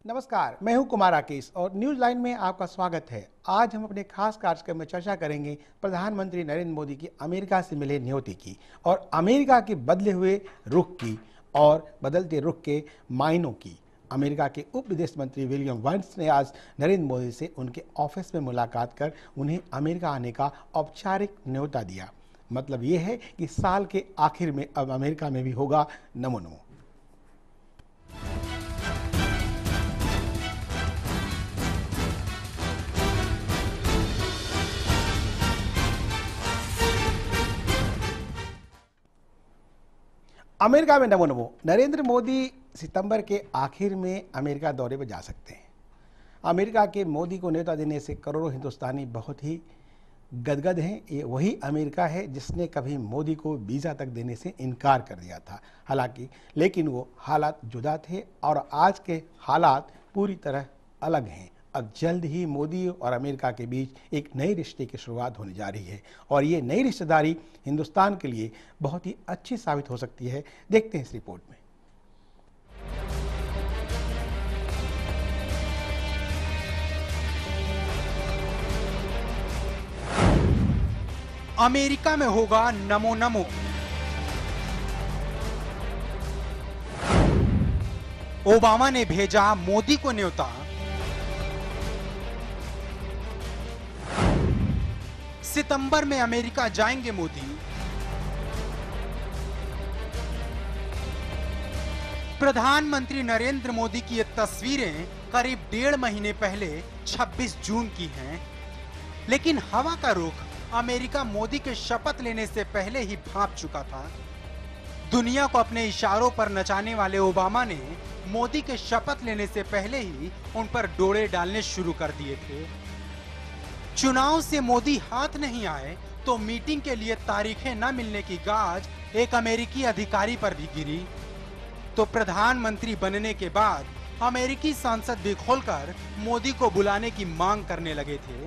नमस्कार, मैं हूं कुमार राकेश और न्यूज लाइन में आपका स्वागत है। आज हम अपने खास कार्यक्रम में चर्चा करेंगे प्रधानमंत्री नरेंद्र मोदी की अमेरिका से मिले न्योते की और अमेरिका के बदले हुए रुख की और बदलते रुख के मायनों की। अमेरिका के उप विदेश मंत्री विलियम बर्न्स ने आज नरेंद्र मोदी से उनके ऑफिस में मुलाकात कर उन्हें अमेरिका आने का औपचारिक न्योता दिया। मतलब ये है कि साल के आखिर में अब अमेरिका में भी होगा नमो नमो। अमेरिका में नमो नमो। नरेंद्र मोदी सितंबर के आखिर में अमेरिका दौरे पर जा सकते हैं। अमेरिका के मोदी को न्योता देने से करोड़ों हिंदुस्तानी बहुत ही गदगद हैं। ये वही अमेरिका है जिसने कभी मोदी को वीज़ा तक देने से इनकार कर दिया था। हालांकि लेकिन वो हालात जुदा थे और आज के हालात पूरी तरह अलग हैं। अब जल्द ही मोदी और अमेरिका के बीच एक नए रिश्ते की शुरुआत होने जा रही है और ये नई रिश्तेदारी हिंदुस्तान के लिए बहुत ही अच्छी साबित हो सकती है। देखते हैं इस रिपोर्ट में। अमेरिका में होगा नमो नमो। ओबामा ने भेजा मोदी को न्योता। सितंबर में अमेरिका जाएंगे मोदी। प्रधानमंत्री नरेंद्र मोदी की ये तस्वीरें करीब 1.5 महीने पहले 26 जून की हैं, लेकिन हवा का रुख अमेरिका मोदी के शपथ लेने से पहले ही भांप चुका था। दुनिया को अपने इशारों पर नचाने वाले ओबामा ने मोदी के शपथ लेने से पहले ही उन पर डोरे डालने शुरू कर दिए थे। चुनाव से मोदी हाथ नहीं आए तो मीटिंग के लिए तारीखें न मिलने की गाज एक अमेरिकी अधिकारी पर भी गिरी। तो प्रधानमंत्री बनने के बाद अमेरिकी सांसद भी खोलकर मोदी को बुलाने की मांग करने लगे थे।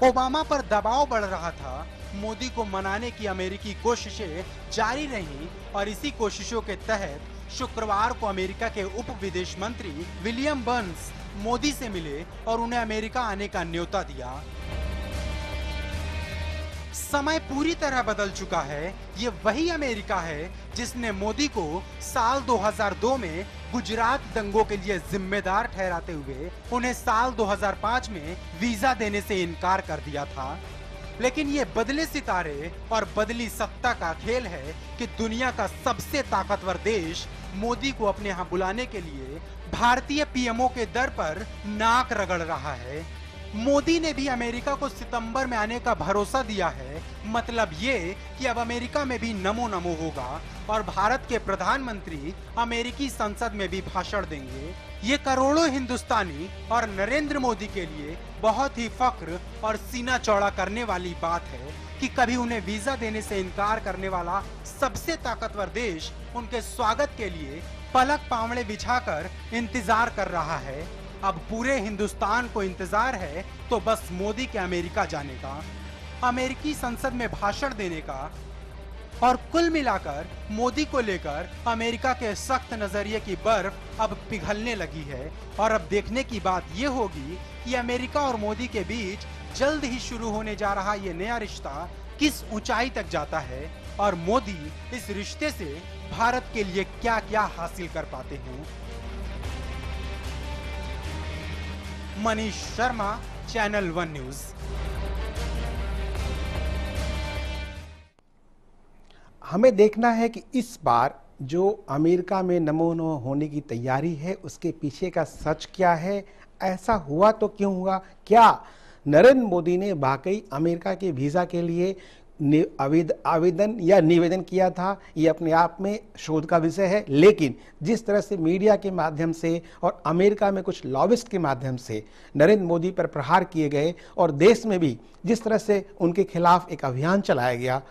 ओबामा पर दबाव बढ़ रहा था। मोदी को मनाने की अमेरिकी कोशिशें जारी रहीं और इसी कोशिशों के तहत शुक्रवार को अमेरिका के उप विदेश मंत्री विलियम बर्न्स मोदी से मिले और उन्हें अमेरिका आने का न्योता दिया। समय पूरी तरह बदल चुका है। ये वही अमेरिका है जिसने मोदी को साल 2002 में गुजरात दंगों के लिए जिम्मेदार ठहराते हुए उन्हें साल 2005 में वीजा देने से इनकार कर दिया था। लेकिन ये बदले सितारे और बदली सत्ता का खेल है कि दुनिया का सबसे ताकतवर देश मोदी को अपने यहाँ बुलाने के लिए भारतीय पीएमओ के दर पर नाक रगड़ रहा है। मोदी ने भी अमेरिका को सितंबर में आने का भरोसा दिया है। मतलब ये कि अब अमेरिका में भी नमो नमो होगा और भारत के प्रधानमंत्री अमेरिकी संसद में भी भाषण देंगे। ये करोड़ों हिंदुस्तानी और नरेंद्र मोदी के लिए बहुत ही फख्र और सीना चौड़ा करने वाली बात है कि कभी उन्हें वीजा देने से इनकार करने वाला सबसे ताकतवर देश उनके स्वागत के लिए पलक पांवड़े बिछाकर इंतजार कर रहा है। अब पूरे हिंदुस्तान को इंतजार है तो बस मोदी के अमेरिका जाने का, अमेरिकी संसद में भाषण देने का और कुल मिलाकर मोदी को लेकर अमेरिका के सख्त नजरिए की बर्फ अब पिघलने लगी है। और अब देखने की बात यह होगी कि अमेरिका और मोदी के बीच जल्द ही शुरू होने जा रहा ये नया रिश्ता किस ऊंचाई तक जाता है और मोदी इस रिश्ते से भारत के लिए क्या क्या हासिल कर पाते हैं। Manish Sharma, channel 1 news. हमें देखना है कि इस बार जो अमेरिका में नमो नमो होने की तैयारी है उसके पीछे का सच क्या है। ऐसा हुआ तो क्यों हुआ। क्या नरेंद्र मोदी ने वाकई अमेरिका के वीज़ा के लिए आवेदन या निवेदन किया था, ये अपने आप में शोध का विषय है। लेकिन जिस तरह से मीडिया के माध्यम से और अमेरिका में कुछ लॉबिस्ट के माध्यम से नरेंद्र मोदी पर प्रहार किए गए और देश में भी जिस तरह से उनके खिलाफ एक अभियान चलाया गया,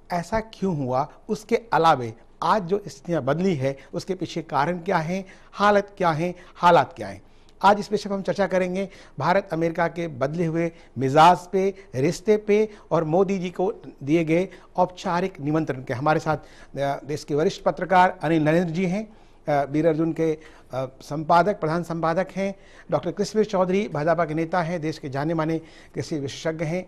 ऐसा क्यों हुआ, उसके अलावे आज जो स्थितियाँ बदली है उसके पीछे कारण क्या हैं, हालत क्या हैं, हालात क्या हैं। आज इस विषय पर हम चर्चा करेंगे। भारत अमेरिका के बदले हुए मिजाज पे, रिश्ते पे और मोदी जी को दिए गए औपचारिक निमंत्रण के। हमारे साथ देश के वरिष्ठ पत्रकार अनिल नरेंद्र जी हैं वीर अर्जुन के संपादक, प्रधान संपादक हैं। डॉक्टर कृष्णवीर चौधरी भाजपा के नेता हैं, देश के जाने माने कृषि विशेषज्ञ हैं।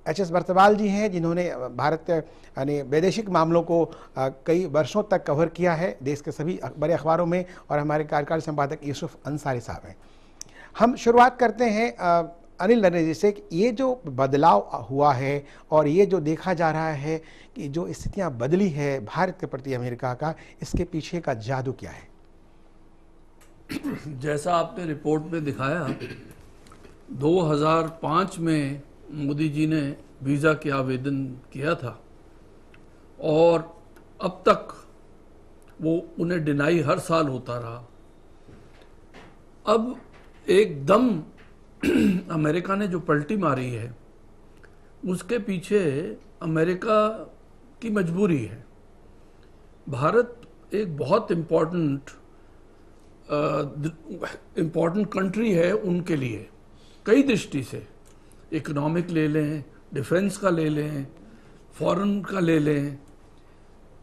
एच.एस. बर्तवाल जी हैं, जिन्होंने भारत यानी वैदेशिक मामलों को कई वर्षों तक कवर किया है देश के सभी बड़े अखबारों में, और हमारे कार्यकारी संपादक यूसुफ अंसारी साहब हैं। हम शुरुआत करते हैं अनिल नरेंद्र जी से कि ये जो बदलाव हुआ है और ये जो देखा जा रहा है कि जो स्थितियां बदली है भारत के प्रति अमेरिका का, इसके पीछे का जादू क्या है? जैसा आपने रिपोर्ट में दिखाया, 2005 में मोदी जी ने वीज़ा के आवेदन किया था और अब तक वो उन्हें डिनाई हर साल होता रहा। अब एकदम अमेरिका ने जो पलटी मारी है, उसके पीछे अमेरिका की मजबूरी है। भारत एक बहुत इम्पोर्टेंट कंट्री है उनके लिए, कई दृष्टि से। इकोनॉमिक ले लें, डिफेंस का ले लें, फॉरेन का ले लें,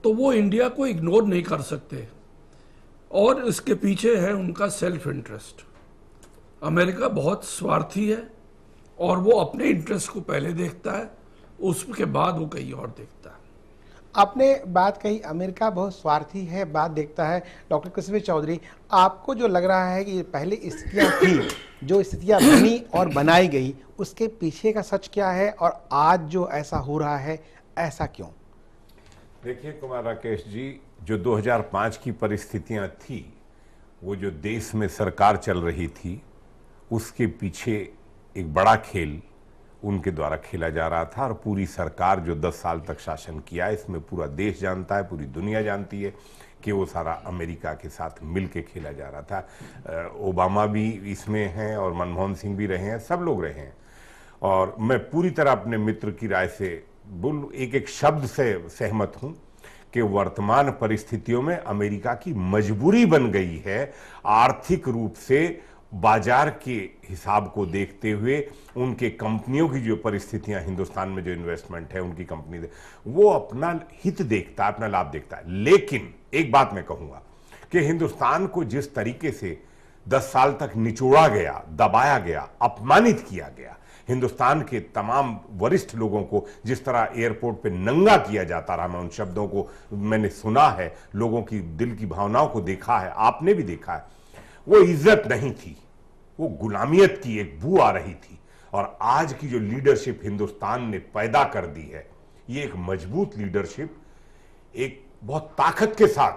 तो वो इंडिया को इग्नोर नहीं कर सकते। और इसके पीछे है उनका सेल्फ इंटरेस्ट। अमेरिका बहुत स्वार्थी है और वो अपने इंटरेस्ट को पहले देखता है, उसके बाद वो कहीं और देखता है। आपने बात कही अमेरिका बहुत स्वार्थी है, बात देखता है। डॉक्टर कृष्णवीर चौधरी, आपको जो लग रहा है कि पहले स्थितियां थी, जो स्थितियां बनी और बनाई गई, उसके पीछे का सच क्या है और आज जो ऐसा हो रहा है, ऐसा क्यों? देखिए कुमार राकेश जी, जो 2005 की परिस्थितियां थी, वो जो देश में सरकार चल रही थी, उसके पीछे एक बड़ा खेल उनके द्वारा खेला जा रहा था। और पूरी सरकार जो 10 साल तक शासन किया, इसमें पूरा देश जानता है, पूरी दुनिया जानती है कि वो सारा अमेरिका के साथ मिल के खेला जा रहा था। ओबामा भी इसमें हैं और मनमोहन सिंह भी रहे हैं, सब लोग रहे हैं। और मैं पूरी तरह अपने मित्र की राय से एक एक शब्द से सहमत हूं कि वर्तमान परिस्थितियों में अमेरिका की मजबूरी बन गई है, आर्थिक रूप से बाजार के हिसाब को देखते हुए, उनके कंपनियों की जो परिस्थितियां, हिंदुस्तान में जो इन्वेस्टमेंट है उनकी कंपनी, वो अपना हित देखता है, अपना लाभ देखता है। लेकिन एक बात मैं कहूंगा कि हिंदुस्तान को जिस तरीके से 10 साल तक निचोड़ा गया, दबाया गया, अपमानित किया गया, हिंदुस्तान के तमाम वरिष्ठ लोगों को जिस तरह एयरपोर्ट पे नंगा किया जाता रहा, मैं उन शब्दों को मैंने सुना है, लोगों की दिल की भावनाओं को देखा है, आपने भी देखा है। वो इज्जत नहीं थी, वो गुलामियत की एक बू आ रही थी। और आज की जो लीडरशिप हिंदुस्तान ने पैदा कर दी है, ये एक मजबूत लीडरशिप, एक बहुत ताकत के साथ,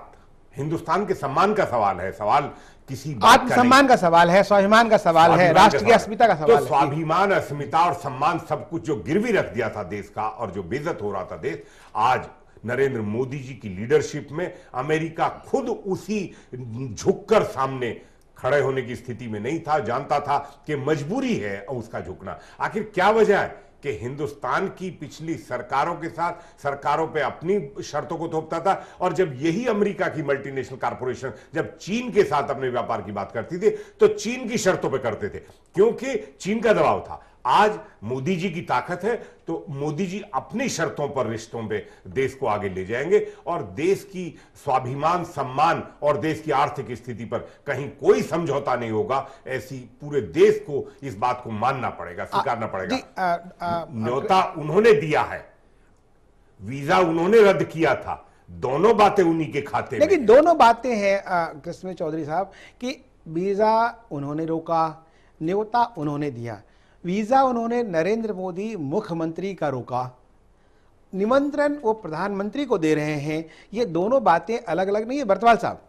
हिंदुस्तान के सम्मान का सवाल है, सवाल किसी आत्मसम्मान का सवाल है, स्वाभिमान का सवाल है, राष्ट्रीय अस्मिता का सवाल है। तो स्वाभिमान, अस्मिता और सम्मान सब कुछ जो गिरवी रख दिया था देश का और जो बेइज्जत हो रहा था देश, आज नरेंद्र मोदी जी की लीडरशिप में अमेरिका खुद उसी झुककर सामने खड़े होने की स्थिति में नहीं था। जानता था कि मजबूरी है उसका झुकना। आखिर क्या वजह है कि हिंदुस्तान की पिछली सरकारों के साथ सरकारों पे अपनी शर्तों को थोपता था, और जब यही अमेरिका की मल्टीनेशनल कॉर्पोरेशन जब चीन के साथ अपने व्यापार की बात करती थी, तो चीन की शर्तों पे करते थे, क्योंकि चीन का दबाव था। आज मोदी जी की ताकत है, तो मोदी जी अपनी शर्तों पर रिश्तों पे देश को आगे ले जाएंगे, और देश की स्वाभिमान, सम्मान और देश की आर्थिक स्थिति पर कहीं कोई समझौता नहीं होगा। ऐसी पूरे देश को इस बात को मानना पड़ेगा, स्वीकारना पड़ेगा। न्योता उन्होंने दिया है, वीजा उन्होंने रद्द किया था, दोनों बातें उन्हीं के खाते में। लेकिन दोनों बातें हैं कृष्ण चौधरी साहब कि वीजा उन्होंने रोका, न्योता उन्होंने दिया। वीजा उन्होंने नरेंद्र मोदी मुख्यमंत्री का रोका, निमंत्रण वो प्रधानमंत्री को दे रहे हैं। ये दोनों बातें अलग अलग नहीं है बर्तवाल साहब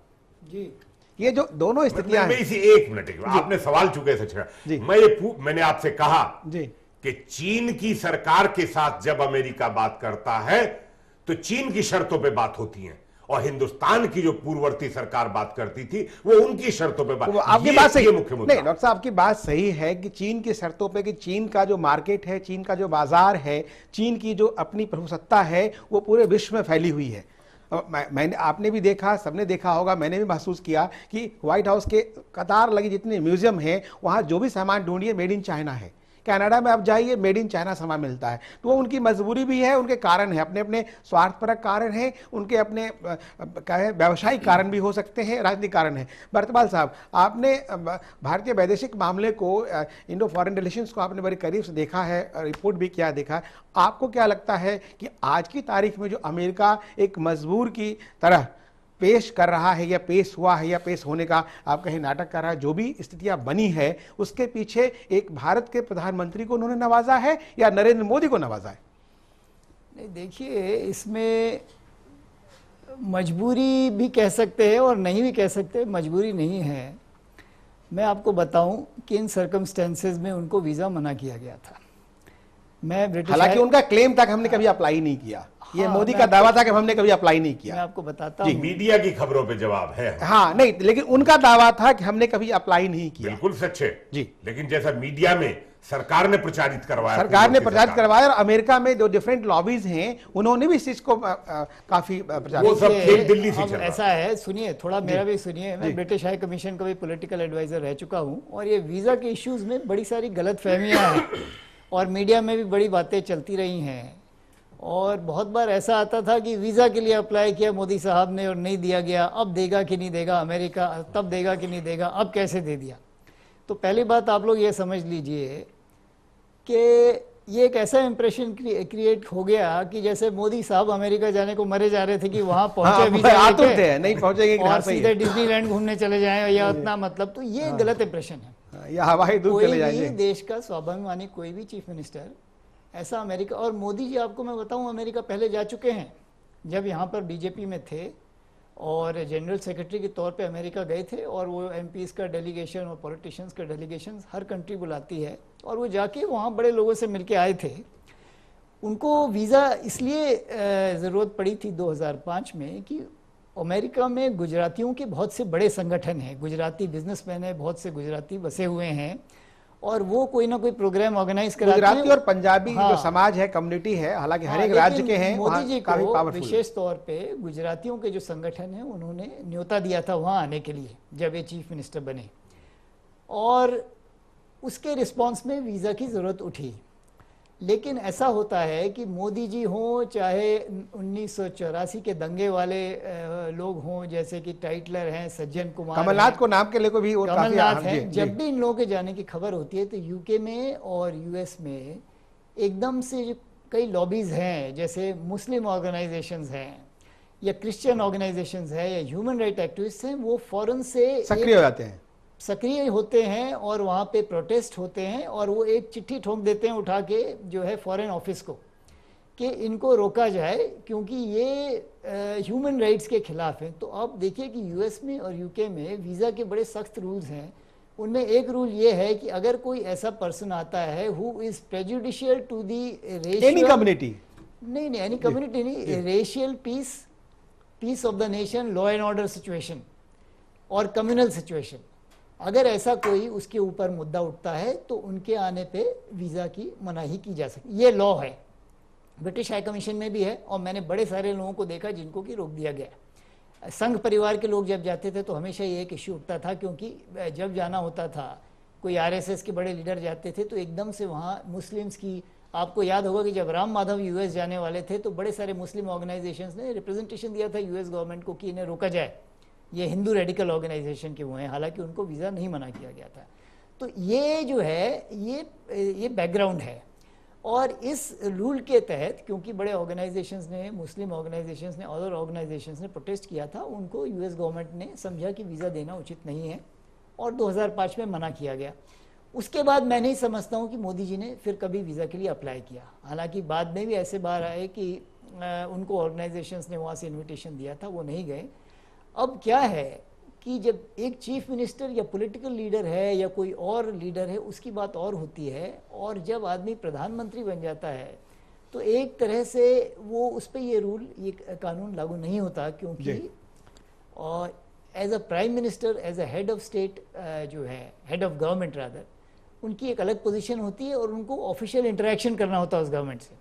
जी। ये जो दोनों स्थितियां हैं, इसी एक मिनट, आपने सवाल चुके से मैंने आपसे कहा जी कि चीन की सरकार के साथ जब अमेरिका बात करता है तो चीन की शर्तों पे बात होती है, और हिंदुस्तान की जो पूर्ववर्ती सरकार बात करती थी वो उनकी शर्तों पे बात। आपकी बात सही, मुख्य मुद्दा नहीं डॉक्टर साहब आपकी बात सही है कि चीन की शर्तों पे, कि चीन का जो मार्केट है, चीन का जो बाजार है, चीन की जो अपनी प्रभुसत्ता है, वो पूरे विश्व में फैली हुई है। मैंने, आपने भी देखा, सबने देखा होगा, मैंने भी महसूस किया कि व्हाइट हाउस के कतार लगी जितने म्यूजियम हैं, वहाँ जो भी सामान ढूंढिए मेड इन चाइना है। कनाडा में आप जाइए, मेड इन चाइना सामान मिलता है। तो वो उनकी मजबूरी भी है, उनके कारण है, अपने अपने स्वार्थपरक कारण है, उनके अपने क्या है व्यावसायिक कारण भी हो सकते हैं, राजनीतिक कारण है। बरतवाल साहब, आपने भारतीय वैदेशिक मामले को, इंडो फॉरेन रिलेशंस को आपने बड़े करीब से देखा है, रिपोर्ट भी किया देखा है। आपको क्या लगता है कि आज की तारीख में जो अमेरिका एक मजबूर की तरह पेश कर रहा है, या पेश हुआ है, या पेश होने का आप कहीं नाटक कर रहा है, जो भी स्थितियां बनी है, उसके पीछे एक भारत के प्रधानमंत्री को उन्होंने नवाजा है या नरेंद्र मोदी को नवाजा है? नहीं, देखिए, इसमें मजबूरी भी कह सकते हैं और नहीं भी कह सकते। मजबूरी नहीं है। मैं आपको बताऊं कि इन सर्कमस्टेंसेस में उनको वीज़ा मना किया गया था। मैं ब्रिटिश, हालांकि उनका क्लेम था कि हमने कभी अप्लाई नहीं किया। ये मोदी का दावा था कि हमने कभी अप्लाई नहीं किया। मैं आपको बताता जी, हूं। मीडिया की खबरों पे जवाब है। हाँ, नहीं, लेकिन उनका दावा था कि हमने कभी अप्लाई नहीं किया। बिल्कुल सच्चे जी। लेकिन जैसा मीडिया में सरकार ने प्रचारित करवाया, सरकार ने प्रचारित करवाया, और अमेरिका में जो डिफरेंट लॉबीज हैं उन्होंने भी इस चीज को काफी प्रचारित वो सब खेल दिल्ली से अब चल रहा ऐसा है, सुनिए थोड़ा, मेरा भी सुनिए। मैं ब्रिटिश हाई कमीशन का भी पॉलिटिकल एडवाइजर रह चुका हूं, और ये वीज़ा के इश्यूज में बड़ी सारी गलत फहमियाँ हैं, और मीडिया में भी बड़ी बातें चलती रही हैं। और बहुत बार ऐसा आता था कि वीज़ा के लिए अप्लाई किया मोदी साहब ने और नहीं दिया गया, अब देगा कि नहीं देगा अमेरिका, तब देगा कि नहीं देगा, अब कैसे दे दिया। तो पहली बात आप लोग ये समझ लीजिए कि ये एक ऐसा इंप्रेशन क्रिएट हो गया कि जैसे मोदी साहब अमेरिका जाने को मरे जा रहे थे कि वहां पहुंचे, वीज़ा आतुर लेके थे, नहीं पहुंचेंगे कि और यहाँ पे ही सीधे है। डिज्नीलैंड घूमने चले जाएं, या उतना मतलब, तो ये गलत इंप्रेशन है। या हवाई दूर कोई चले भी जाएंगे। देश का स्वाभिमानी कोई भी चीफ मिनिस्टर ऐसा अमेरिका, और मोदी जी आपको मैं बताऊं अमेरिका पहले जा चुके हैं, जब यहाँ पर बीजेपी में थे और जनरल सेक्रेटरी के तौर पे अमेरिका गए थे, और वो एमपीज़ का डेलीगेशन और पॉलिटिशियंस का डेलीगेशन हर कंट्री बुलाती है, और वो जाके वहाँ बड़े लोगों से मिलके आए थे। उनको वीज़ा इसलिए ज़रूरत पड़ी थी 2005 में कि अमेरिका में गुजरातियों के बहुत से बड़े संगठन हैं, गुजराती बिजनेसमैन हैं, बहुत से गुजराती बसे हुए हैं, और वो कोई ना कोई प्रोग्राम ऑर्गेनाइज कराते हैं। गुजराती और पंजाबी हाँ। जो समाज है, कम्युनिटी है, हालांकि हर एक लेकिन राज्य के हैं, मोदी वहाँ जी काफी को पावरफुल। विशेष तौर पे गुजरातियों के जो संगठन है उन्होंने न्योता दिया था वहाँ आने के लिए, जब ये चीफ मिनिस्टर बने, और उसके रिस्पांस में वीज़ा की ज़रूरत उठी। लेकिन ऐसा होता है कि मोदी जी हों, चाहे 1984 के दंगे वाले लोग हों, जैसे कि टाइटलर हैं, सज्जन कुमार, कमलनाथ को नाम के लिए को भी वो काफी कमलनाथ अहम- हैं, जी, जब जी। भी इन लोगों के जाने की खबर होती है तो यूके में और यूएस में एकदम से जो कई लॉबीज हैं, जैसे मुस्लिम ऑर्गेनाइजेशंस हैं या क्रिश्चियन ऑर्गेनाइजेशंस हैं या ह्यूमन राइट एक्टिविस्ट हैं, वो फौरन से सक्रिय हो जाते हैं। सक्रिय होते हैं और वहाँ पे प्रोटेस्ट होते हैं, और वो एक चिट्ठी ठोक देते हैं उठा के जो है फॉरेन ऑफिस को, कि इनको रोका जाए क्योंकि ये ह्यूमन राइट्स के खिलाफ हैं। तो आप देखिए कि यूएस में और यूके में वीज़ा के बड़े सख्त रूल्स हैं। उनमें एक रूल ये है कि अगर कोई ऐसा पर्सन आता है who is prejudicial to the any community, नहीं एनी कम्युनिटी नहीं, racial peace of the nation, law and order situation और कम्युनल सिचुएशन, अगर ऐसा कोई उसके ऊपर मुद्दा उठता है तो उनके आने पे वीज़ा की मनाही की जा सकती, ये लॉ है। ब्रिटिश हाई कमीशन में भी है, और मैंने बड़े सारे लोगों को देखा जिनको कि रोक दिया गया। संघ परिवार के लोग जब जाते थे तो हमेशा ये एक इश्यू उठता था, क्योंकि जब जाना होता था, कोई आरएसएस के बड़े लीडर जाते थे तो एकदम से वहाँ मुस्लिम्स की, आपको याद होगा कि जब राम माधव यूएस जाने वाले थे तो बड़े सारे मुस्लिम ऑर्गेनाइजेशंस ने रिप्रेजेंटेशन दिया था यूएस गवर्नमेंट को कि इन्हें रोका जाए, ये हिंदू रेडिकल ऑर्गेनाइजेशन के वो हैं, हालांकि उनको वीज़ा नहीं मना किया गया था। तो ये जो है ये बैकग्राउंड है, और इस रूल के तहत क्योंकि बड़े ऑर्गेनाइजेशंस ने, मुस्लिम ऑर्गेनाइजेशंस ने, अदर ऑर्गेनाइजेशंस ने प्रोटेस्ट किया था, उनको यूएस गवर्नमेंट ने समझा कि वीज़ा देना उचित नहीं है, और 2005 में मना किया गया। उसके बाद मैं नहीं समझता हूँ कि मोदी जी ने फिर कभी वीज़ा के लिए अप्लाई किया। हालांकि बाद में भी ऐसे बार आए कि उनको ऑर्गेनाइजेशंस ने वहाँ से इन्विटेशन दिया था, वो नहीं गए। अब क्या है कि जब एक चीफ मिनिस्टर या पॉलिटिकल लीडर है या कोई और लीडर है उसकी बात और होती है, और जब आदमी प्रधानमंत्री बन जाता है तो एक तरह से वो उस पर ये रूल, ये कानून लागू नहीं होता, क्योंकि और as a prime minister, as a head of state जो है, हेड ऑफ गवर्नमेंट रादर, उनकी एक अलग पोजीशन होती है और उनको ऑफिशियल इंटरेक्शन करना होता है उस गवर्नमेंट से।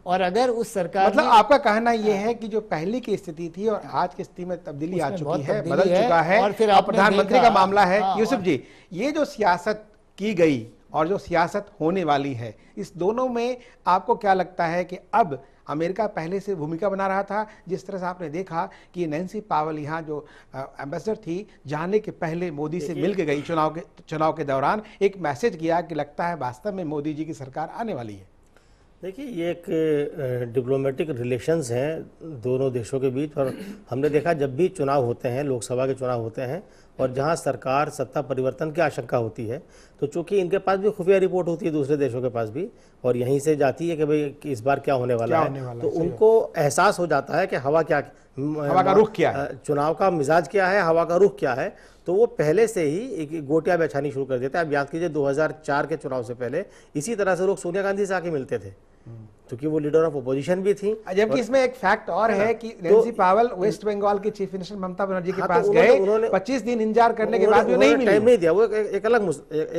और अगर उस सरकार मतलब आपका कहना यह है कि जो पहले की स्थिति थी और आज की स्थिति में तब्दीली आ चुकी है, बदल चुका है, और फिर प्रधानमंत्री का मामला है। यूसुफ जी, ये जो सियासत की गई और जो सियासत होने वाली है, इस दोनों में आपको क्या लगता है कि अब अमेरिका पहले से भूमिका बना रहा था? जिस तरह से आपने देखा कि नैन्सी पावल यहाँ जो एम्बेसडर थी, जाने के पहले मोदी से मिल के गई, चुनाव के दौरान एक मैसेज किया कि लगता है वास्तव में मोदी जी की सरकार आने वाली है। देखिए, ये एक डिप्लोमेटिक रिलेशंस हैं दोनों देशों के बीच, और हमने देखा जब भी चुनाव होते हैं, लोकसभा के चुनाव होते हैं, और जहां सरकार सत्ता परिवर्तन की आशंका होती है, तो चूंकि इनके पास भी खुफिया रिपोर्ट होती है दूसरे देशों के पास भी, और यहीं से जाती है कि भाई कि इस बार क्या होने वाला है, तो उनको एहसास हो जाता है कि हवा का रुख क्या है, चुनाव का मिजाज क्या है, हवा का रुख क्या है। तो वो पहले से ही एक गोटियां बिछानी शुरू कर देते हैं। आप याद कीजिए 2004 के चुनाव से पहले इसी तरह से लोग सोनिया गांधी से आके मिलते थे, क्योंकि वो लीडर ऑफ अपोजिशन भी थी। जबकि इसमें एक फैक्ट और है कि नैन्सी पावल वेस्ट बंगाल की चीफ मिनिस्टर ममता बनर्जी के पास गए, 25 दिन इंतजार करने के बाद भी नहीं मिली, टाइम नहीं दिया। वो एक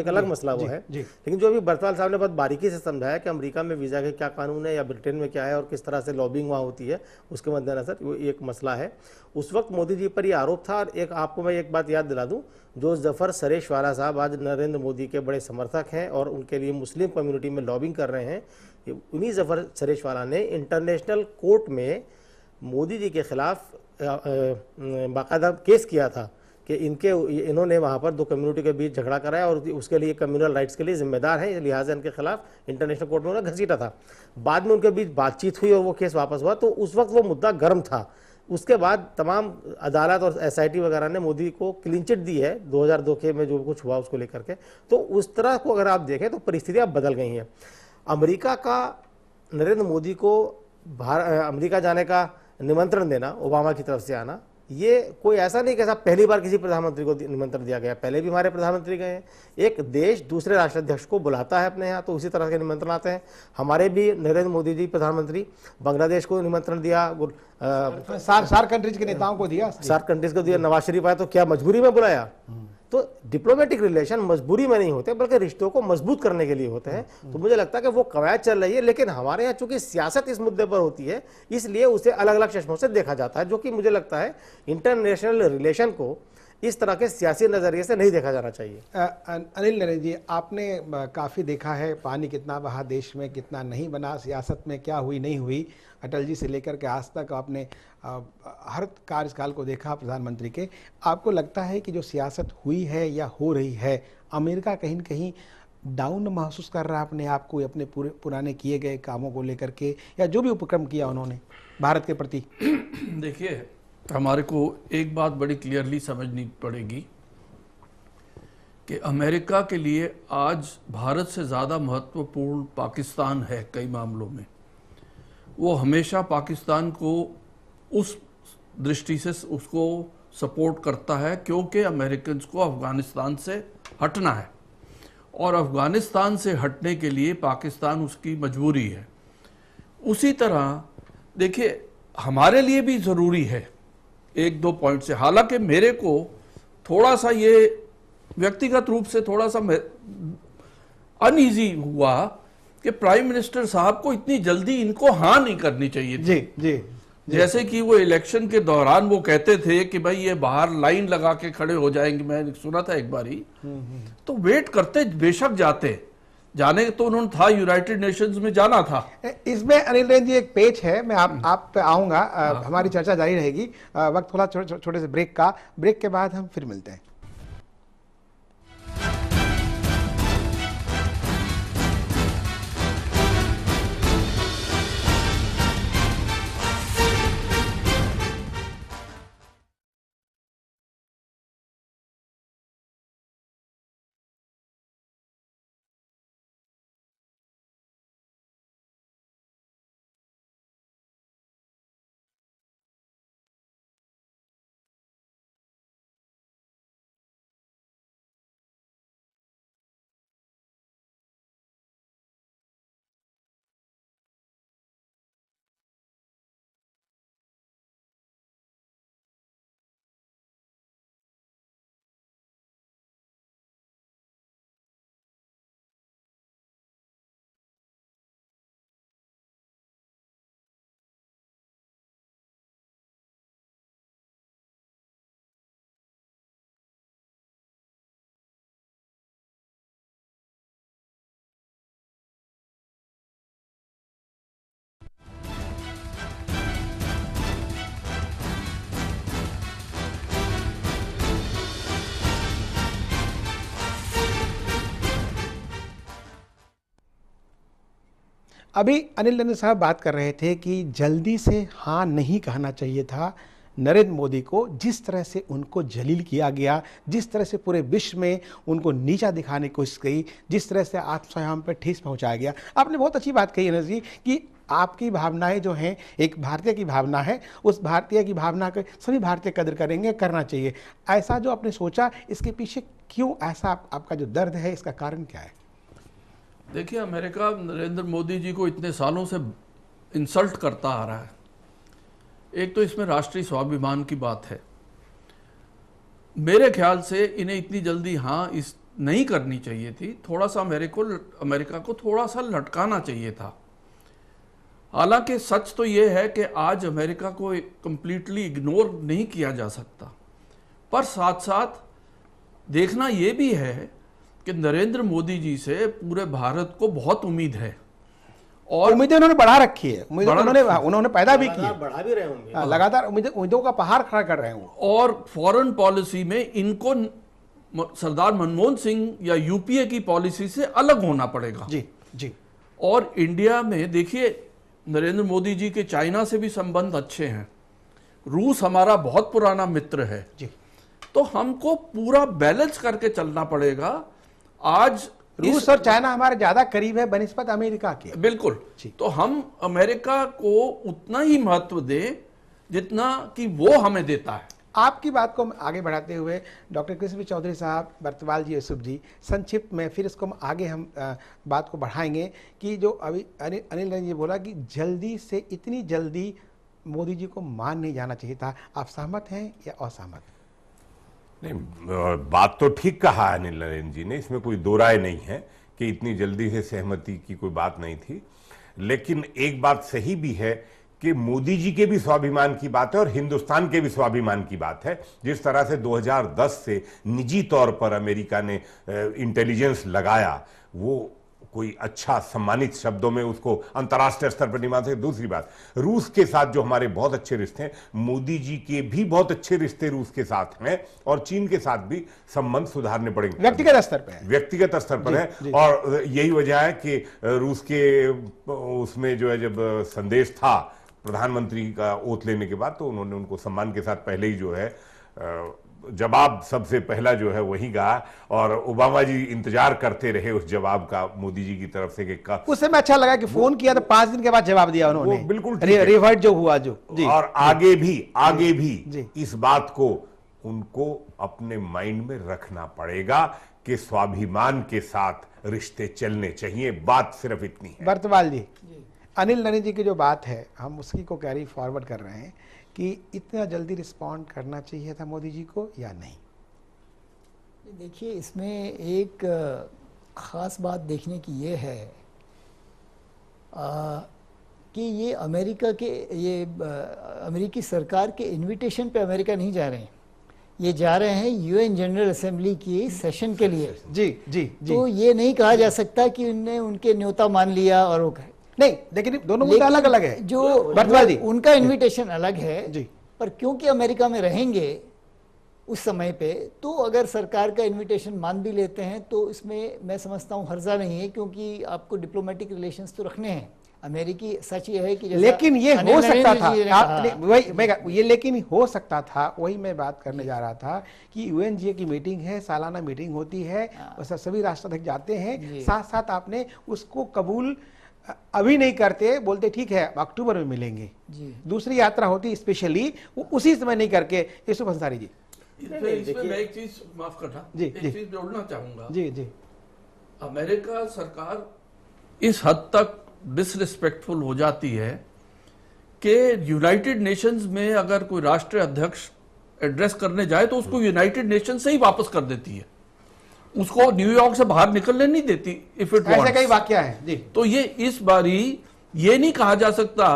अलग मसला वो है। लेकिन जो अभी बरसवाल साहब ने बहुत बारीकी से समझाया कि अमेरिका में वीजा के क्या कानून है या ब्रिटेन में क्या है और किस तरह से लॉबिंग वहाँ होती है, उसके मद्देनजर वो एक मसला है। उस वक्त मोदी जी पर ये आरोप था। और एक आपको मैं एक बात याद दिला दूं, जो जफर सरेशवाला साहब आज नरेंद्र मोदी के बड़े समर्थक हैं और उनके लिए मुस्लिम कम्युनिटी में लॉबिंग कर रहे हैं, उन्हीं जफर सरेशवाला ने इंटरनेशनल कोर्ट में मोदी जी के खिलाफ बाकायदा केस किया था कि इन्होंने वहाँ पर दो कम्युनिटी के बीच झगड़ा कराया और उसके लिए कम्युनल राइट्स के लिए जिम्मेदार हैं, लिहाजा इनके खिलाफ इंटरनेशनल कोर्ट में उन्होंने घसीटा था। बाद में उनके बीच बातचीत हुई और वो केस वापस हुआ, तो उस वक्त वो मुद्दा गर्म था। उसके बाद तमाम अदालत और एसआईटी वगैरह ने मोदी को क्लीन चिट दी है 2002 के में जो कुछ हुआ उसको लेकर के। तो उस तरह को अगर आप देखें तो परिस्थितियाँ बदल गई हैं। अमेरिका का नरेंद्र मोदी को अमेरिका जाने का निमंत्रण देना, ओबामा की तरफ से आना, ये कोई ऐसा नहीं कि साहब पहली बार किसी प्रधानमंत्री को निमंत्रण दिया गया। पहले भी हमारे प्रधानमंत्री गए हैं। एक देश दूसरे राष्ट्राध्यक्ष को बुलाता है अपने यहाँ, तो उसी तरह के निमंत्रण आते हैं। हमारे भी नरेंद्र मोदी जी प्रधानमंत्री बांग्लादेश को निमंत्रण दिया, सार्क कंट्रीज के नेताओं को दिया, सार्क कंट्रीज को दिया। नवाज शरीफ आया तो क्या मजबूरी में बुलाया? तो डिप्लोमेटिक रिलेशन मजबूरी में नहीं होते बल्कि रिश्तों को मजबूत करने के लिए होते हैं। तो मुझे लगता है कि वो कवायद चल रही है, लेकिन हमारे यहाँ चूंकि सियासत इस मुद्दे पर होती है इसलिए उसे अलग अलग चश्मों से देखा जाता है, जो कि मुझे लगता है इंटरनेशनल रिलेशन को इस तरह के सियासी नजरिए से नहीं देखा जाना चाहिए। अनिल नरेंद्र जी, आपने काफ़ी देखा है पानी कितना बहा देश में, कितना नहीं बना, सियासत में क्या हुई नहीं हुई, अटल जी से लेकर के आज तक आपने हर कार्यकाल को देखा प्रधानमंत्री के। आपको लगता है कि जो सियासत हुई है या हो रही है, अमेरिका कहीं न कहीं डाउन महसूस कर रहा है अपने आप को, अपने पूरे पुराने किए गए कामों को लेकर के, या जो भी उपक्रम किया उन्होंने भारत के प्रति? देखिए, हमारे को एक बात बड़ी क्लियरली समझनी पड़ेगी कि अमेरिका के लिए आज भारत से ज़्यादा महत्वपूर्ण पाकिस्तान है। कई मामलों में वो हमेशा पाकिस्तान को उस दृष्टि से उसको सपोर्ट करता है, क्योंकि अमेरिकन को अफ़गानिस्तान से हटना है और अफ़गानिस्तान से हटने के लिए पाकिस्तान उसकी मजबूरी है। उसी तरह देखिए, हमारे लिए भी ज़रूरी है एक दो पॉइंट से। हालांकि मेरे को थोड़ा सा ये व्यक्तिगत रूप से थोड़ा सा अनईजी हुआ कि प्राइम मिनिस्टर साहब को इतनी जल्दी इनको हाँ नहीं करनी चाहिए थी। जी। जैसे कि वो इलेक्शन के दौरान वो कहते थे कि भाई ये बाहर लाइन लगा के खड़े हो जाएंगे, मैंने सुना था एक बारी, तो वेट करते बेशक जाने तो उन्होंने था, यूनाइटेड नेशंस में जाना था। इसमें अनिल नरेंद्र जी एक पेज है, मैं आप पे आऊंगा, हमारी चर्चा जारी रहेगी। वक्त थोड़ा छोटे से ब्रेक के बाद हम फिर मिलते हैं। अभी अनिल नंदन साहब बात कर रहे थे कि जल्दी से हाँ नहीं कहना चाहिए था नरेंद्र मोदी को, जिस तरह से उनको जलील किया गया, जिस तरह से पूरे विश्व में उनको नीचा दिखाने की कोशिश की, जिस तरह से आत्मसंयम पर ठेस पहुंचाया गया। आपने बहुत अच्छी बात कही अनिल जी कि आपकी भावनाएं जो हैं, एक भारतीय की भावना है, उस भारतीय की भावना को सभी भारतीय कदर करेंगे, करना चाहिए। ऐसा जो आपने सोचा, इसके पीछे क्यों ऐसा आपका जो दर्द है, इसका कारण क्या है? देखिए, अमेरिका नरेंद्र मोदी जी को इतने सालों से इंसल्ट करता आ रहा है। एक तो इसमें राष्ट्रीय स्वाभिमान की बात है। मेरे ख्याल से इन्हें इतनी जल्दी हाँ इस नहीं करनी चाहिए थी। थोड़ा सा अमेरिका को थोड़ा सा लटकाना चाहिए था। हालांकि सच तो ये है कि आज अमेरिका को कंप्लीटली इग्नोर नहीं किया जा सकता, पर साथ साथ देखना ये भी है कि नरेंद्र मोदी जी से पूरे भारत को बहुत उम्मीद है और उम्मीदें उन्होंने बढ़ा रखी है, उन्होंने पैदा भी की है, बढ़ा भी रहे होंगे, लगातार उम्मीदों का पहाड़ खड़ा कर रहे हैं। और फॉरेन पॉलिसी में इनको सरदार मनमोहन सिंह या यूपीए की पॉलिसी से अलग होना पड़ेगा। जी जी। और इंडिया में देखिए, नरेंद्र मोदी जी के चाइना से भी संबंध अच्छे हैं, रूस हमारा बहुत पुराना मित्र है जी। तो हमको पूरा बैलेंस करके चलना पड़ेगा। आज रूस और चाइना हमारे ज्यादा करीब है बनिस्बत अमेरिका के। बिल्कुल। तो हम अमेरिका को उतना ही महत्व दें जितना कि वो हमें देता है। आपकी बात को आगे बढ़ाते हुए डॉक्टर कृष्ण चौधरी साहब, बर्तवाल जी, यूसुफ जी, संक्षिप्त में फिर इसको आगे हम बात को बढ़ाएंगे कि जो अभी अनिल ने ये बोला कि जल्दी से, इतनी जल्दी मोदी जी को मान नहीं जाना चाहिए था। आप सहमत हैं या असहमत? नहीं, बात तो ठीक कहा अनिल नरेन जी ने, इसमें कोई दो राय नहीं है कि इतनी जल्दी से सहमति की कोई बात नहीं थी। लेकिन एक बात सही भी है कि मोदी जी के भी स्वाभिमान की बात है और हिंदुस्तान के भी स्वाभिमान की बात है। जिस तरह से 2010 से निजी तौर पर अमेरिका ने इंटेलिजेंस लगाया, वो कोई अच्छा सम्मानित शब्दों में उसको अंतर्राष्ट्रीय स्तर पर नहीं मान सकते। दूसरी बात, रूस के साथ जो हमारे बहुत अच्छे रिश्ते हैं, मोदी जी के भी बहुत अच्छे रिश्ते रूस के साथ हैं और चीन के साथ भी संबंध सुधारने पड़ेंगे। व्यक्तिगत स्तर पर है, व्यक्तिगत स्तर पर है। और यही वजह है कि रूस के उसमें जो है, जब संदेश था प्रधानमंत्री का ओथ लेने के बाद, तो उन्होंने उनको सम्मान के साथ पहले ही जो है जवाब सबसे पहला जो है वही कहा, और ओबामा जी इंतजार करते रहे उस जवाब का मोदी जी की तरफ से कि उस समय अच्छा लगा कि फोन किया तो 5 दिन के बाद जवाब दिया उन्होंने। बिल्कुल रिवर्ट जो हुआ जो जी। और आगे भी इस बात को उनको अपने माइंड में रखना पड़ेगा कि स्वाभिमान के साथ रिश्ते चलने चाहिए। बात सिर्फ इतनी है। बर्तवाल जी, अनिल नरेन जी की जो बात है, हम उसकी को कैरी फॉरवर्ड कर रहे हैं कि इतना जल्दी रिस्पॉन्ड करना चाहिए था मोदी जी को या नहीं? देखिए, इसमें एक ख़ास बात देखने की ये है कि ये अमेरिकी सरकार के इनविटेशन पे अमेरिका नहीं जा रहे हैं, ये जा रहे हैं यूएन जनरल असेंबली की सेशन के लिए। जी जी जी। तो ये नहीं कहा जा सकता कि उनने उनके न्योता मान लिया और वो नहीं, लेकिन दोनों मुद्दे अलग अलग है। जो बर्तवाल उनका इनविटेशन अलग है जी, पर क्योंकि अमेरिका में रहेंगे उस समय पे, तो अगर सरकार का इनविटेशन मान भी लेते हैं तो इसमें मैं समझता हूँ हर्जा नहीं है, क्योंकि आपको डिप्लोमेटिक रिलेशंस तो रखने हैं। अमेरिकी सच ये है कि लेकिन ये हो सकता था, लेकिन हो सकता था, वही मैं बात करने जा रहा था कि यूएनजीए की मीटिंग है, सालाना मीटिंग होती है, सभी राष्ट्राध्यक्ष जाते हैं, साथ साथ आपने उसको कबूल अभी नहीं करते, बोलते ठीक है अक्टूबर में मिलेंगे जी। दूसरी यात्रा होती स्पेशली, वो उसी समय नहीं करके। यूसुफ अंसारी जी, इसमें मैं एक चीज माफ करना, एक चीज जोड़ना चाहूंगा जी जी। अमेरिका सरकार इस हद तक डिसरिस्पेक्टफुल हो जाती है कि यूनाइटेड नेशंस में अगर कोई राष्ट्रीय अध्यक्ष एड्रेस करने जाए तो उसको यूनाइटेड नेशन से ही वापस कर देती है, उसको न्यूयॉर्क से बाहर निकलने नहीं देती। इफ इट ऐसे कई वाकया है जी। तो ये इस बारी ये नहीं कहा जा सकता,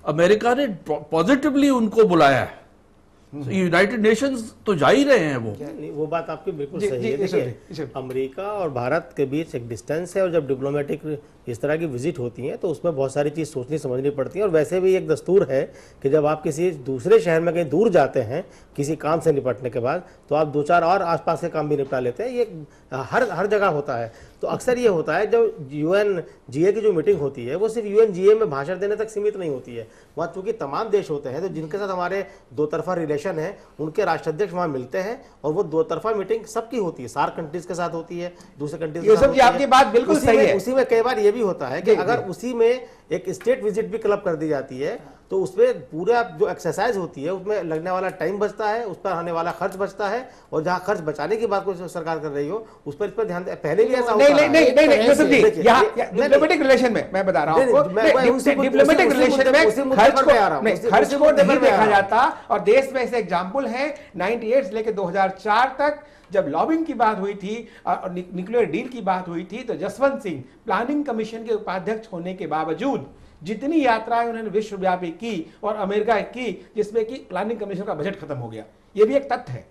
अमेरिका ने पॉजिटिवली उनको बुलाया है, यूनाइटेड नेशंस तो जा ही रहे हैं वो। नहीं, वो बात आपकी बिल्कुल जी, सही जी, है। जी, देखिए, जी। अमेरिका और भारत के बीच एक डिस्टेंस है, और जब डिप्लोमेटिक इस तरह की विजिट होती है तो उसमें बहुत सारी चीज़ सोचनी समझनी पड़ती है। और वैसे भी एक दस्तूर है कि जब आप किसी दूसरे शहर में कहीं दूर जाते हैं किसी काम से निपटने के बाद, तो आप 2-4 और आसपास के काम भी निपटा लेते हैं। ये हर जगह होता है। तो अक्सर ये होता है जब UNGA की जो मीटिंग होती है वो सिर्फ UNGA में भाषण देने तक सीमित नहीं होती है। वहाँ चूंकि तमाम देश होते हैं तो जिनके साथ हमारे दो तरफा रिलेशन है उनके राष्ट्राध्यक्ष वहाँ मिलते हैं, और वो दो तरफा मीटिंग सबकी होती है, सार्क कंट्रीज के साथ होती है, दूसरे कंट्रीज के साथ यूसुफ जी, होती है। आपकी बात बिल्कुल सही है। उसी में कई बार ये भी होता है कि अगर उसी में एक स्टेट विजिट भी क्लब कर दी जाती है तो उसमें पूरा जो एक्सरसाइज होती है उसमें लगने वाला टाइम बचता है, उस पर आने वाला खर्च बचता है, और जहां खर्च बचाने की बात कोई सरकार कर रही हो उस पर इस पर ध्यान पहले भी ऐसा होता है। नहीं यूसुफ जी, यहाँ डिप्लोमेटिक रिलेशन में मैं बता रहा हूँ आपको, डिप्लोमेटिक रिलेशन में खर्च को नहीं देखा जाता। और देश में ऐसे एग्जाम्पल है 98 से लेकर 2004 तक जब लॉबिंग की बात हुई थी और न्यूक्लियर डील की बात हुई थी, तो जसवंत सिंह प्लानिंग कमीशन के उपाध्यक्ष होने के बावजूद जितनी यात्राएं उन्होंने विश्वव्यापी की और अमेरिका की, जिसमें कि प्लानिंग कमीशन का बजट खत्म हो गया। ये भी एक तथ्य है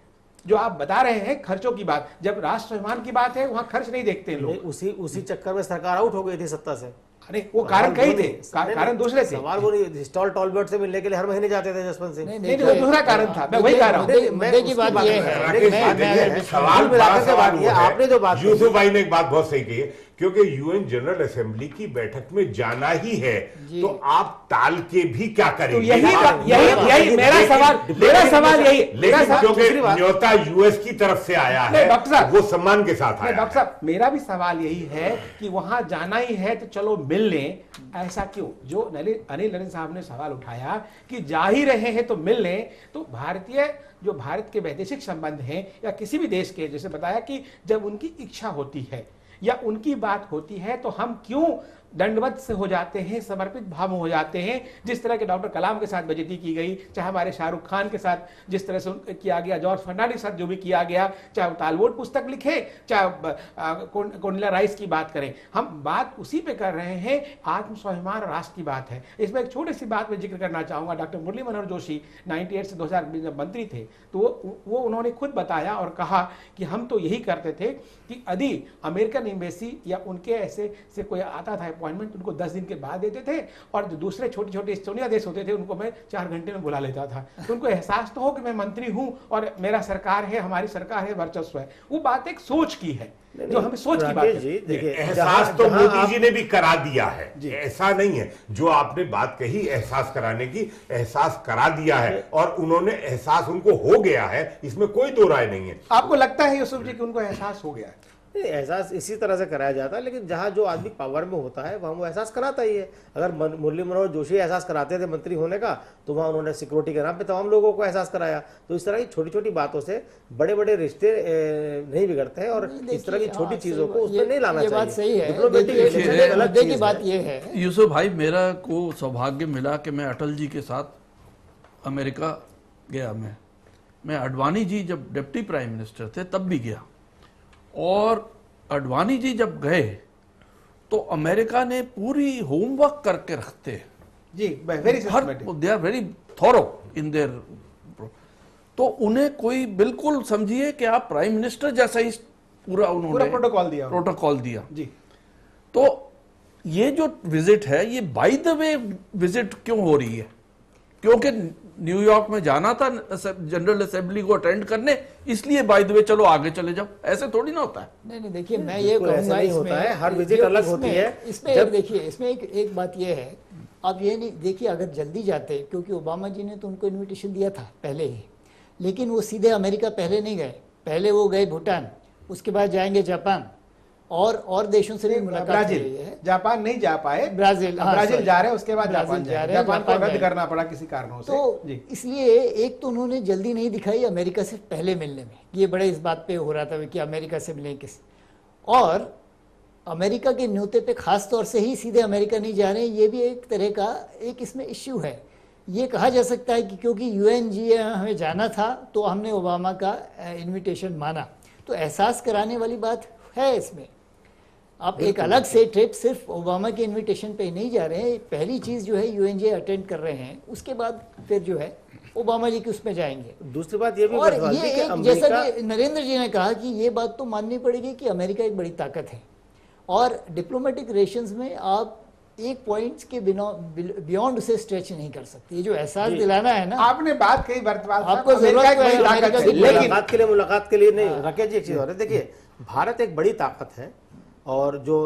जो आप बता रहे हैं। खर्चों की बात, जब राष्ट्र निर्माण की बात है वहां खर्च नहीं देखते हैं लोग। उसी चक्कर में सरकार आउट हो गई थी सत्ता से। अरे वो कारण कई थे, कारण दूसरे थे। सवाल वो नहीं, स्टॉल टॉलबर्ट से मिलने के लिए हर महीने जाते थे जसवंत सिंह। नहीं, वो दूसरा कारण था, मैं वही कह रहा हूँ। मुद्दे की बात ये है, सवाल बड़ा सवाल ये आपने जो बात यूसुफ भाई ने एक बात बहुत सही कही है, क्योंकि UN जनरल असेंबली की बैठक में जाना ही है तो आप टाल के भी क्या तो करेंगे? यही मेरा सवाल यही। लेकिन क्योंकि न्योता US की तरफ से आया है, डॉक्टर साहब, वो सम्मान के साथ आया डॉक्टर साहब, मेरा भी सवाल यही है कि वहां जाना ही है तो चलो मिल लें। ऐसा क्यों? जो अनिल नरेंद्र साहब ने सवाल उठाया कि जा ही रहे हैं तो मिल लें, तो जो भारत के वैदेशिक संबंध हैं या किसी भी देश के, जैसे बताया कि जब उनकी इच्छा होती है या उनकी बात होती है तो हम क्यों दंडवत से हो जाते हैं, समर्पित भाव हो जाते हैं। जिस तरह के डॉक्टर कलाम के साथ बेइज्जती की गई, चाहे हमारे शाहरुख खान के साथ जिस तरह से किया गया, जॉर्ज फर्नांडिस के साथ जो भी किया गया, चाहे वो तालबोट पुस्तक लिखे, चाहे कोंडीला राइस की बात करें, हम बात उसी पे कर रहे हैं। आत्मस्वाभिमान और राष्ट्र की बात है। इसमें एक छोटी सी बात में जिक्र करना चाहूंगा। डॉक्टर मुरली मनोहर जोशी 98 से 2000 जब मंत्री थे तो वो उन्होंने खुद बताया और कहा कि हम तो यही करते थे कि यदि अमेरिकन एम्बेसी या उनके ऐसे से कोई आता था अपॉइंटमेंट, उनको 10 दिन के बाद देते थे, और जो दूसरे छोटे छोटे एस्टोनिया देश होते थे उनको मैं 4 घंटे में बुला लेता था। तो उनको एहसास तो हो कि मैं मंत्री हूं और मेरा सरकार है, हमारी सरकार है, वर्चस्व है। वो बात एक सोच की है, जो हमें सोच की बात है। देखिए, एहसास तो मोदी जी ने भी करा दिया है, ऐसा नहीं है। जो आपने बात कही एहसास कराने की, एहसास करा दिया है और उन्होंने एहसास उनको हो गया है, इसमें कोई दो राय नहीं है। आपको लगता है यूसुफ जी कि उनको एहसास हो गया है? एहसास इसी तरह से कराया जाता है, लेकिन जहां जो आदमी पावर में होता है वहां वो एहसास कराता ही है। अगर मुरली मनोहर जोशी एहसास कराते थे मंत्री होने का, तो वहां उन्होंने सिक्योरिटी के नाम पे तमाम लोगों को एहसास कराया। तो इस तरह की छोटी छोटी बातों से बड़े बड़े रिश्ते नहीं बिगड़ते हैं, और इस तरह की छोटी चीजों को उसमें नहीं लाना चाहिए। बात सही है, मुद्दे की बात ये है। यूसुफ भाई, मेरा को सौभाग्य मिला कि मैं अटल जी के साथ अमेरिका गया। मैं अडवाणी जी जब डिप्टी प्राइम मिनिस्टर थे तब भी गया, और अडवाणी जी जब गए तो अमेरिका ने पूरी होमवर्क करके रखते जी, very systematic, they are very thorough in there. तो उन्हें कोई बिल्कुल समझिए कि आप प्राइम मिनिस्टर जैसा ही पूरा उन्होंने प्रोटोकॉल दिया जी। तो ये जो विजिट है ये बाय द वे विजिट क्यों हो रही है? क्योंकि न्यूयॉर्क में जाना था जनरल असेंबली को अटेंड करने, इसलिए बाय द वे चलो आगे चले जाओ। ऐसे थोड़ी ना होता है। नहीं, देखिए मैं ये कहूंगा, नहीं होता है, हर विजिट अलग होती है। इसमें देखिए, इसमें एक बात ये है, आप ये नहीं देखिए, अगर जल्दी जाते, क्योंकि ओबामा जी ने तो उनको इन्विटेशन दिया था पहले ही, लेकिन वो सीधे अमेरिका पहले नहीं गए। पहले वो गए भूटान, उसके बाद जाएंगे जापान और देशों से भी मुलाकात हुई है। जापान नहीं जा पाए, ब्राजील जा रहे हैं, उसके बाद जापान को रद्द करना पड़ा किसी कारणों से। तो इसलिए एक तो उन्होंने जल्दी नहीं दिखाई अमेरिका से पहले मिलने में, ये बड़े इस बात पे हो रहा था कि अमेरिका से मिलें किसी, और अमेरिका के न्योते पे खास तौर से ही सीधे अमेरिका नहीं जा रहे हैं। ये भी एक तरह का एक इसमें इश्यू है। ये कहा जा सकता है कि क्योंकि UNGA हमें जाना था तो हमने ओबामा का इन्विटेशन माना, तो एहसास कराने वाली बात है इसमें। आप एक अलग से ट्रिप सिर्फ ओबामा के इनविटेशन पे नहीं जा रहे हैं। पहली चीज जो है UNJ अटेंड कर रहे हैं, उसके बाद फिर जो है ओबामा जी की उसमें जाएंगे। दूसरी बात ये भी और बरसवाल जी ये कि एक, जैसा कि नरेंद्र जी ने कहा कि ये बात तो माननी पड़ेगी कि अमेरिका एक बड़ी ताकत है और डिप्लोमेटिक रिलेशंस में आप एक पॉइंट के बियॉन्ड उसे स्ट्रेच नहीं कर सकते। ये जो एहसास दिलाना है ना, आपने बात कही बरतवाल साहब, आपको जरूरत अमेरिका एक बड़ी है ताकत अमेरिका है, की लेकिन मुलाकात के लिए नहीं राकेश जी, एक चीज और है। देखिए, भारत एक बड़ी ताकत है और जो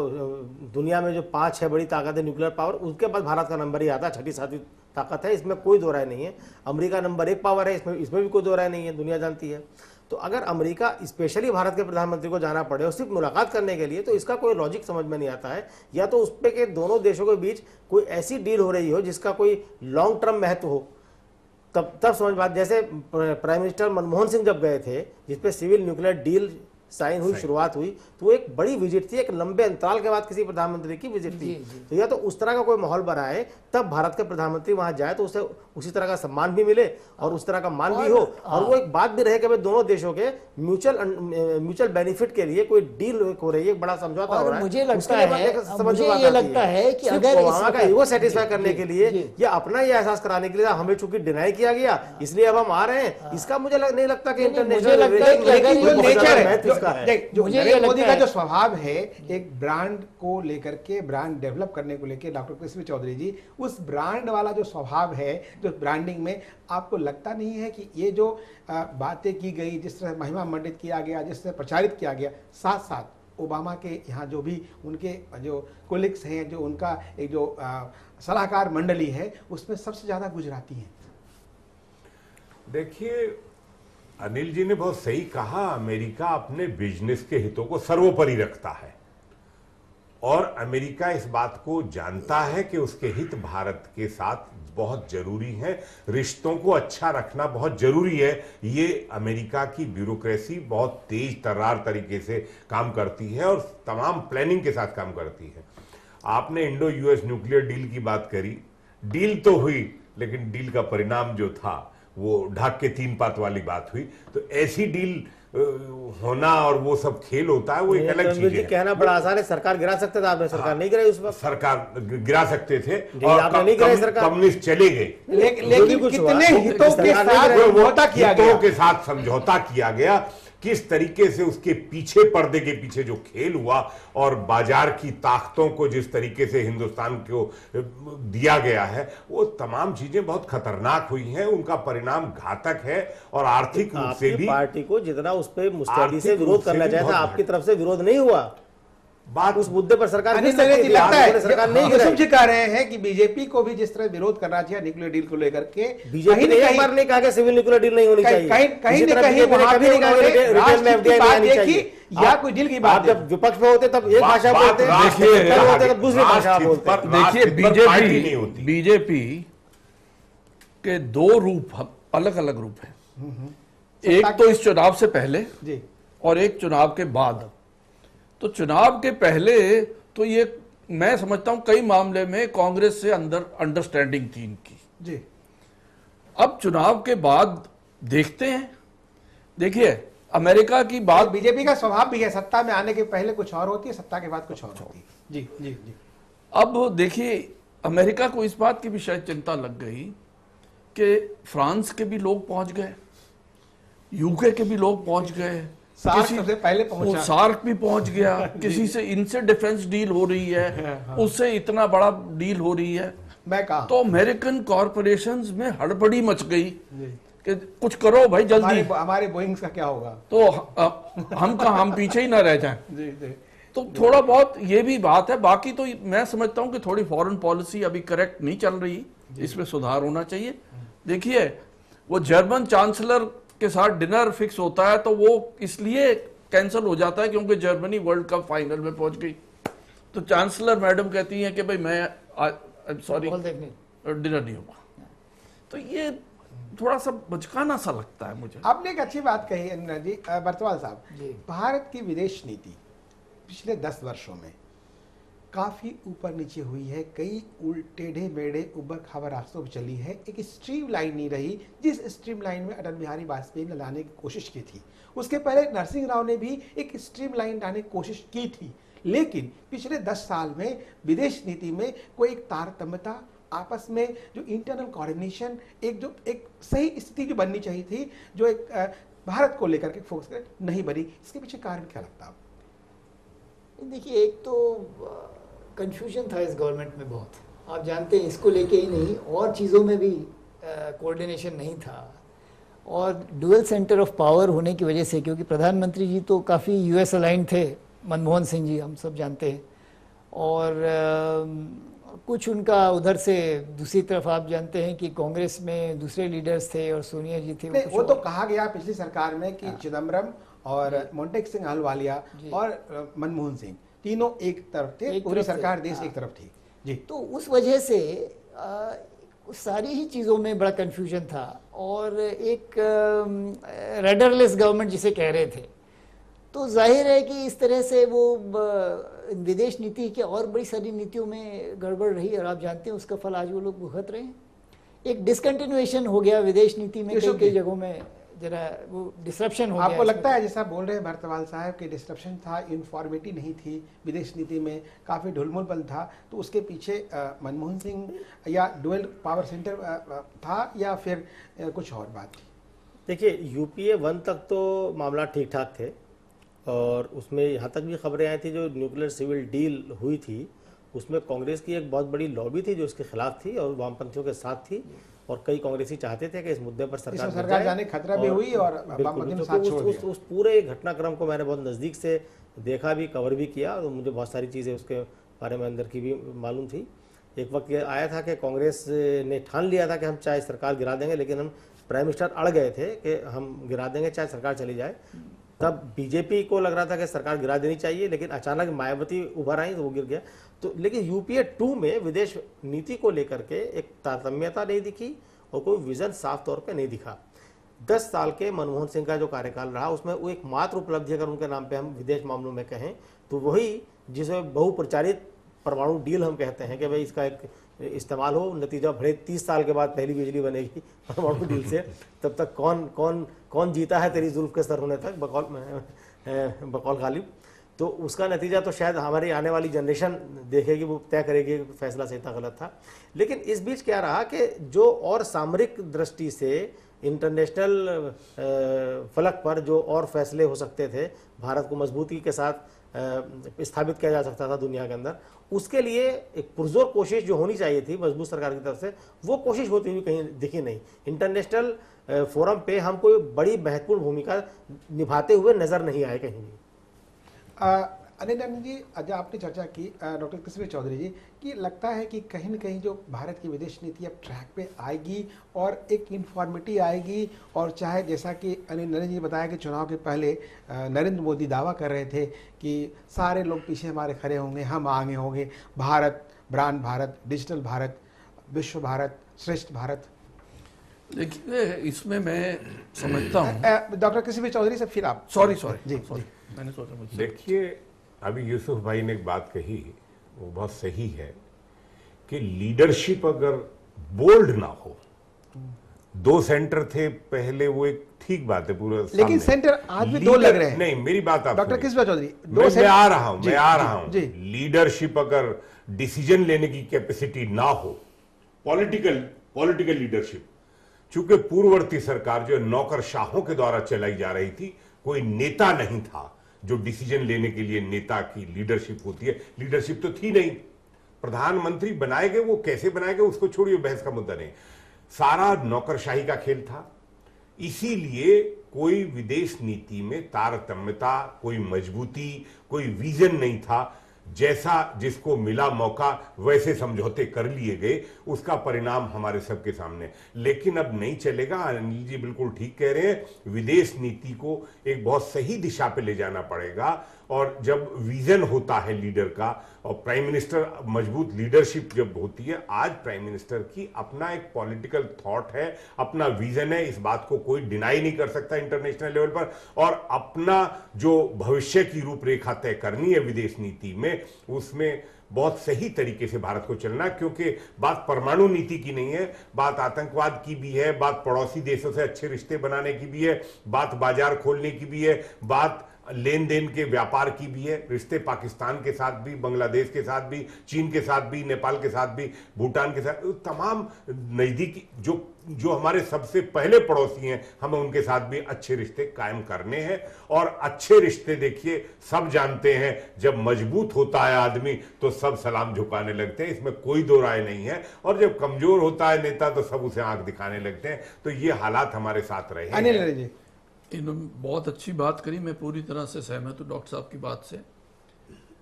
दुनिया में जो 5-6 बड़ी ताकत है न्यूक्लियर पावर, उसके बाद भारत का नंबर ही आता है, 6ठी-7वीं ताकत है, इसमें कोई दो राय नहीं है। अमेरिका नंबर 1 पावर है, इसमें भी कोई दो राय नहीं है, दुनिया जानती है। तो अगर अमेरिका स्पेशली भारत के प्रधानमंत्री को जाना पड़े और सिर्फ मुलाकात करने के लिए, तो इसका कोई लॉजिक समझ में नहीं आता है। या तो उस पे के दोनों देशों के बीच कोई ऐसी डील हो रही हो जिसका कोई लॉन्ग टर्म महत्व हो, तब समझ बात। जैसे प्राइम मिनिस्टर मनमोहन सिंह जब गए थे, जिसपे सिविल न्यूक्लियर डील साइन हुई, शुरुआत हुई, तो वो एक बड़ी विजिट थी, एक लंबे अंतराल के बाद किसी प्रधानमंत्री की विजिट थी। तो या तो उस तरह का कोई माहौल बनाए, तब भारत के प्रधानमंत्री वहां जाए तो उसे उसी तरह का सम्मान भी मिले और उस तरह का मान भी हो, और वो एक बात भी रहे कि भाई दोनों देशों के म्यूचुअल बेनिफिट के लिए कोई डील हो रही है, एक बड़ा समझौता हो रहा है। मुझे ये लगता है कि अगर वहां का ईगो सेटिस्फाई करने के लिए या अपना ये एहसास कराने के लिए हमें चूंकि डिनाई किया गया इसलिए अब हम आ रहे हैं, इसका मुझे नहीं लगता कि इंटरनेशनल जो नरेंद्र मोदी का जो स्वभाव है एक ब्रांड को लेकर के, ब्रांड डेवलप करने को लेकर, डॉक्टर कृष्ण चौधरी जी, उस ब्रांड वाला जो स्वभाव है, जो ब्रांडिंग में, आपको लगता नहीं है कि ये जो बातें की गई, जिस तरह महिमा मंडित किया गया, जिस तरह प्रचारित किया गया, साथ साथ ओबामा के यहाँ जो भी उनके जो कोलिग्स हैं, जो उनका एक जो सलाहकार मंडली है, उसमें सबसे ज्यादा गुजराती हैं? देखिए, अनिल जी ने बहुत सही कहा, अमेरिका अपने बिजनेस के हितों को सर्वोपरि रखता है और अमेरिका इस बात को जानता है कि उसके हित भारत के साथ बहुत जरूरी है, रिश्तों को अच्छा रखना बहुत जरूरी है। ये अमेरिका की ब्यूरोक्रेसी बहुत तेज तर्रार तरीके से काम करती है और तमाम प्लानिंग के साथ काम करती है। आपने इंडो यूएस न्यूक्लियर डील की बात करी, डील तो हुई लेकिन डील का परिणाम जो था वो ढाक के 3 पात वाली बात हुई। तो ऐसी डील होना और वो सब खेल होता है, वो एक अलग चीज है। कहना बड़ा आसान है, सरकार गिरा सकते थे, आपने सरकार नहीं गिराई उस वक्त। सरकार गिरा सकते थे और आपने नहीं गिराई सरकार, कम्युनिस्ट चले गए, लेकिन कितने हितों के साथ समझौता किया गया, हितों के साथ समझौता किया गया, किस तरीके से उसके पीछे, पर्दे के पीछे जो खेल हुआ और बाजार की ताकतों को जिस तरीके से हिंदुस्तान को दिया गया है, वो तमाम चीजें बहुत खतरनाक हुई हैं, उनका परिणाम घातक है। और आर्थिक रूप से भी पार्टी को जितना उस पर मुस्तैदी से विरोध करना चाहिए था, आपकी तरफ से विरोध नहीं हुआ। बात उस मुद्दे पर सरकार लगता है, सरकार नहीं समझ कह रहे हैं कि बीजेपी को भी जिस तरह विरोध करना चाहिए न्यूक्लियर डील को लेकर के, बीजेपी ने एक बार नहीं कहा कि सिविल न्यूक्लियर डील नहीं होनी चाहिए, कहीं न कहीं वहां पे या कोई डील की बात, जब विपक्ष में होते तब एक भाषा बोलते, तब दूसरी भाषा बोलते। देखिए, बीजेपी के 2 रूप, अलग अलग रूप है। एक तो इस चुनाव से पहले और एक चुनाव के बाद। तो चुनाव के पहले तो ये मैं समझता हूं कई मामले में कांग्रेस से अंडरस्टैंडिंग थी इनकी जी। अब चुनाव के बाद देखते हैं। देखिए, अमेरिका की बात, बीजेपी का स्वभाव भी है, सत्ता में आने के पहले कुछ और होती है, सत्ता के बाद कुछ और होती है। जी जी जी। अब देखिए, अमेरिका को इस बात की भी शायद चिंता लग गई कि फ्रांस के भी लोग पहुंच गए, यूके के भी लोग पहुंच गए, सबसे पहले पहुंचा, सार्क भी पहुंच गया, किसी से इनसे डिफेंस डील हो रही है, उससे इतना बड़ा डील हो रही है। मैं कहा तो अमेरिकन कॉरपोरेशंस में हड़बड़ी मच गई कि कुछ करो भाई जल्दी, हमारे बोइंग का क्या होगा, तो हम पीछे ही ना रह जाएं। जी जी। तो थोड़ा बहुत ये भी बात है। बाकी तो मैं समझता हूं कि थोड़ी फॉरेन पॉलिसी अभी करेक्ट नहीं चल रही, इसमें सुधार होना चाहिए। देखिए, वो जर्मन चांसलर के साथ डिनर फिक्स होता है तो वो इसलिए कैंसिल हो जाता है क्योंकि जर्मनी वर्ल्ड कप फाइनल में पहुंच गई। तो चांसलर मैडम कहती हैं कि भाई मैं सॉरी डिनर नहीं होगा। तो ये थोड़ा सा बचकाना सा लगता है मुझे। आपने एक अच्छी बात कही अनुराग जी, बरतवाल साहब, भारत की विदेश नीति पिछले 10 वर्षों में काफ़ी ऊपर नीचे हुई है, कई टेढ़े मेढ़े उबड़ खाबड़ रास्तों पर चली है, एक स्ट्रीम लाइन नहीं रही जिस स्ट्रीम लाइन में अटल बिहारी वाजपेयी ने लाने की कोशिश की थी। उसके पहले नरसिंह राव ने भी एक स्ट्रीम लाइन लाने की कोशिश की थी, लेकिन पिछले 10 साल में विदेश नीति में कोई एक तारतम्यता, आपस में जो इंटरनल कोऑर्डिनेशन, एक सही स्थिति जो बननी चाहिए थी, जो एक भारत को लेकर के फोकस करे, नहीं बनी। इसके पीछे कारण क्या लगता है? देखिए, एक तो कंफ्यूजन था इस गवर्नमेंट में बहुत, आप जानते हैं, इसको लेके ही नहीं और चीज़ों में भी कोऑर्डिनेशन नहीं था। और डुअल सेंटर ऑफ पावर होने की वजह से, क्योंकि प्रधानमंत्री जी तो काफ़ी यूएस अलाइन थे, मनमोहन सिंह जी हम सब जानते हैं, और कुछ उनका उधर से, दूसरी तरफ आप जानते हैं कि कांग्रेस में दूसरे लीडर्स थे और सोनिया जी थे। वो तो कहा गया पिछली सरकार में कि चिदम्बरम और मोंटेक सिंह अहलुवालिया और मनमोहन सिंह तीनों एक तरफ थे, पूरी सरकार देश एक तरफ थी जी। तो उस वजह से सारी ही चीज़ों में बड़ा कंफ्यूजन था और एक रडरलेस गवर्नमेंट जिसे कह रहे थे। तो जाहिर है कि इस तरह से वो विदेश नीति के और बड़ी सारी नीतियों में गड़बड़ रही और आप जानते हैं उसका फल आज वो लोग भुगत रहे हैं। एक डिसकंटिन्यूएशन हो गया विदेश नीति में, कई जगहों में जरा वो डिसरप्शन हो गया। आपको लगता है जैसा बोल रहे हैं भरतवाल साहब कि डिसरप्शन था, यूनिफॉर्मिटी नहीं थी विदेश नीति में, काफ़ी ढुलमुलपन था, तो उसके पीछे मनमोहन सिंह या डुअल पावर सेंटर था या फिर कुछ और बात थी? देखिए, यूपीए 1 तक तो मामला ठीक ठाक थे और उसमें यहाँ तक भी खबरें आई थी जो न्यूक्लियर सिविल डील हुई थी उसमें कांग्रेस की एक बहुत बड़ी लॉबी थी जो इसके खिलाफ थी और वामपंथियों के साथ थी और कई कांग्रेसी चाहते थे कि इस मुद्दे पर सरकार जाने खतरा भी हुई और उस पूरे घटनाक्रम को मैंने बहुत नज़दीक से देखा भी, कवर भी किया और मुझे बहुत सारी चीज़ें उसके बारे में अंदर की भी मालूम थी। एक वक्त ये आया था कि कांग्रेस ने ठान लिया था कि हम चाहे सरकार गिरा देंगे, लेकिन हम प्राइम मिनिस्टर अड़ गए थे कि हम गिरा देंगे चाहे सरकार चली जाए। तब बीजेपी को लग रहा था कि सरकार गिरा देनी चाहिए, लेकिन अचानक मायावती उभर आई तो वो गिर गया। तो लेकिन यूपीए 2 में विदेश नीति को लेकर के एक तारतम्यता नहीं दिखी और कोई विजन साफ तौर पे नहीं दिखा। 10 साल के मनमोहन सिंह का जो कार्यकाल रहा उसमें वो एक मात्र उपलब्धि अगर उनके नाम पे हम विदेश मामलों में कहें तो वही जिसे बहुप्रचारित परमाणु डील हम कहते हैं कि भाई इसका एक इस्तेमाल हो, नतीजा भले 30 साल के बाद पहली बिजली बनेगी परमाणु डील से, तब तक कौन जीता है तेरी जुल्फ के सर होने तक बकौल गालिब। तो उसका नतीजा तो शायद हमारी आने वाली जनरेशन देखेगी, वो तय करेगी कि फैसला सही था गलत था। लेकिन इस बीच क्या रहा कि जो और सामरिक दृष्टि से इंटरनेशनल फलक पर जो और फैसले हो सकते थे, भारत को मजबूती के साथ स्थापित किया जा सकता था दुनिया के अंदर, उसके लिए एक पुरजोर कोशिश जो होनी चाहिए थी मजबूत सरकार की तरफ से, वो कोशिश होती हुई कहीं दिखी नहीं। इंटरनेशनल फोरम पे हम कोई बड़ी महत्वपूर्ण भूमिका निभाते हुए नजर नहीं आए कहीं भी। अनिल जी, आज आपने चर्चा की डॉक्टर कृष्ण चौधरी जी कि लगता है कि कहीं न कहीं जो भारत की विदेश नीति अब ट्रैक पे आएगी और एक यूनिफॉर्मिटी आएगी, और चाहे जैसा कि नरेंद्र जी बताया कि चुनाव के पहले नरेंद्र मोदी दावा कर रहे थे कि सारे लोग पीछे हमारे खड़े होंगे, हम आगे होंगे, भारत, ब्रांड भारत, डिजिटल भारत, विश्व भारत, श्रेष्ठ भारत। देखिए, इसमें मैं समझता हूँ डॉक्टर कृष्ण चौधरी से फिर आप सॉरी जी मैंने सोचा मुझसे। देखिए, अभी यूसुफ भाई ने एक बात कही वो बहुत सही है कि लीडरशिप अगर बोल्ड ना हो, 2 सेंटर थे पहले, वो एक ठीक बात है पूरा, लेकिन सेंटर आज भी 2 लग रहे हैं। नहीं, मेरी बात आप डॉक्टर कृष्ण चौधरी, मैं आ रहा हूं लीडरशिप अगर डिसीजन लेने की कैपेसिटी ना हो, पॉलिटिकल लीडरशिप, चूंकि पूर्ववर्ती सरकार जो नौकरशाहों के द्वारा चलाई जा रही थी, कोई नेता नहीं था जो डिसीजन लेने के लिए नेता की लीडरशिप होती है, लीडरशिप तो थी नहीं। प्रधानमंत्री बनाए गए, वो कैसे बनाए गए उसको छोड़िए, बहस का मुद्दा नहीं, सारा नौकरशाही का खेल था। इसीलिए कोई विदेश नीति में तारतम्यता, कोई मजबूती, कोई विजन नहीं था। जैसा जिसको मिला मौका वैसे समझौते कर लिए गए, उसका परिणाम हमारे सबके सामने। लेकिन अब नहीं चलेगा, अनिल जी बिल्कुल ठीक कह रहे हैं, विदेश नीति को एक बहुत सही दिशा पे ले जाना पड़ेगा। और जब विजन होता है लीडर का और प्राइम मिनिस्टर, मजबूत लीडरशिप जब होती है, आज प्राइम मिनिस्टर की अपना एक पॉलिटिकल थॉट है, अपना विजन है, इस बात को कोई डिनाई नहीं कर सकता इंटरनेशनल लेवल पर, और अपना जो भविष्य की रूपरेखा तय करनी है विदेश नीति में, उसमें बहुत सही तरीके से भारत को चलना, क्योंकि बात परमाणु नीति की नहीं है, बात आतंकवाद की भी है, बात पड़ोसी देशों से अच्छे रिश्ते बनाने की भी है, बात बाजार खोलने की भी है, बात लेन देन के व्यापार की भी है, रिश्ते पाकिस्तान के साथ भी, बांग्लादेश के साथ भी, चीन के साथ भी, नेपाल के साथ भी, भूटान के साथ, तमाम नजदीकी जो हमारे सबसे पहले पड़ोसी हैं, हमें उनके साथ भी अच्छे रिश्ते कायम करने हैं। और अच्छे रिश्ते देखिए सब जानते हैं, जब मजबूत होता है आदमी तो सब सलाम झुकाने लगते हैं, इसमें कोई दो राय नहीं है। और जब कमजोर होता है नेता तो सब उसे आंख दिखाने लगते हैं। तो ये हालात हमारे साथ रहे अनिल जी, इन्होंने बहुत अच्छी बात करी, मैं पूरी तरह से सहमत हूँ डॉक्टर साहब की बात से।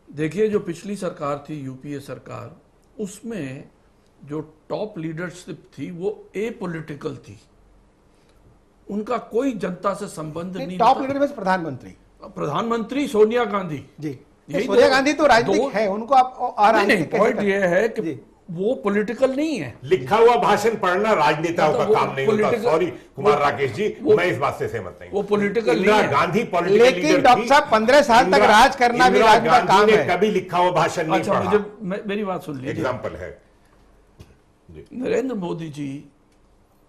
देखिए, जो पिछली सरकार थी, यूपीए सरकार, उसमें जो टॉप लीडरशिप थी वो एपॉलिटिकल थी, उनका कोई जनता से संबंध नहीं। टॉप लीडर में प्रधानमंत्री सोनिया गांधी जी, सोनिया गांधी तो राजनीतिक है, उनको आप पॉइंट ये है कि वो पॉलिटिकल नहीं है। लिखा हुआ भाषण पढ़ना राजनेताओं का काम नहीं होता। सॉरी कुमार राकेश जी, मैं इस बात से सहमत नहीं। वो पॉलिटिकल नहीं है। गांधी पॉलिटिकल लीडर थी, लेकिन डॉक्टर साहब 15 साल तक राज करना भी राज का काम है। कभी लिखा हुआ भाषण नहीं पढ़ा। मुझे मेरी बात सुन लीजिए, एग्जाम्पल है। नरेंद्र मोदी जी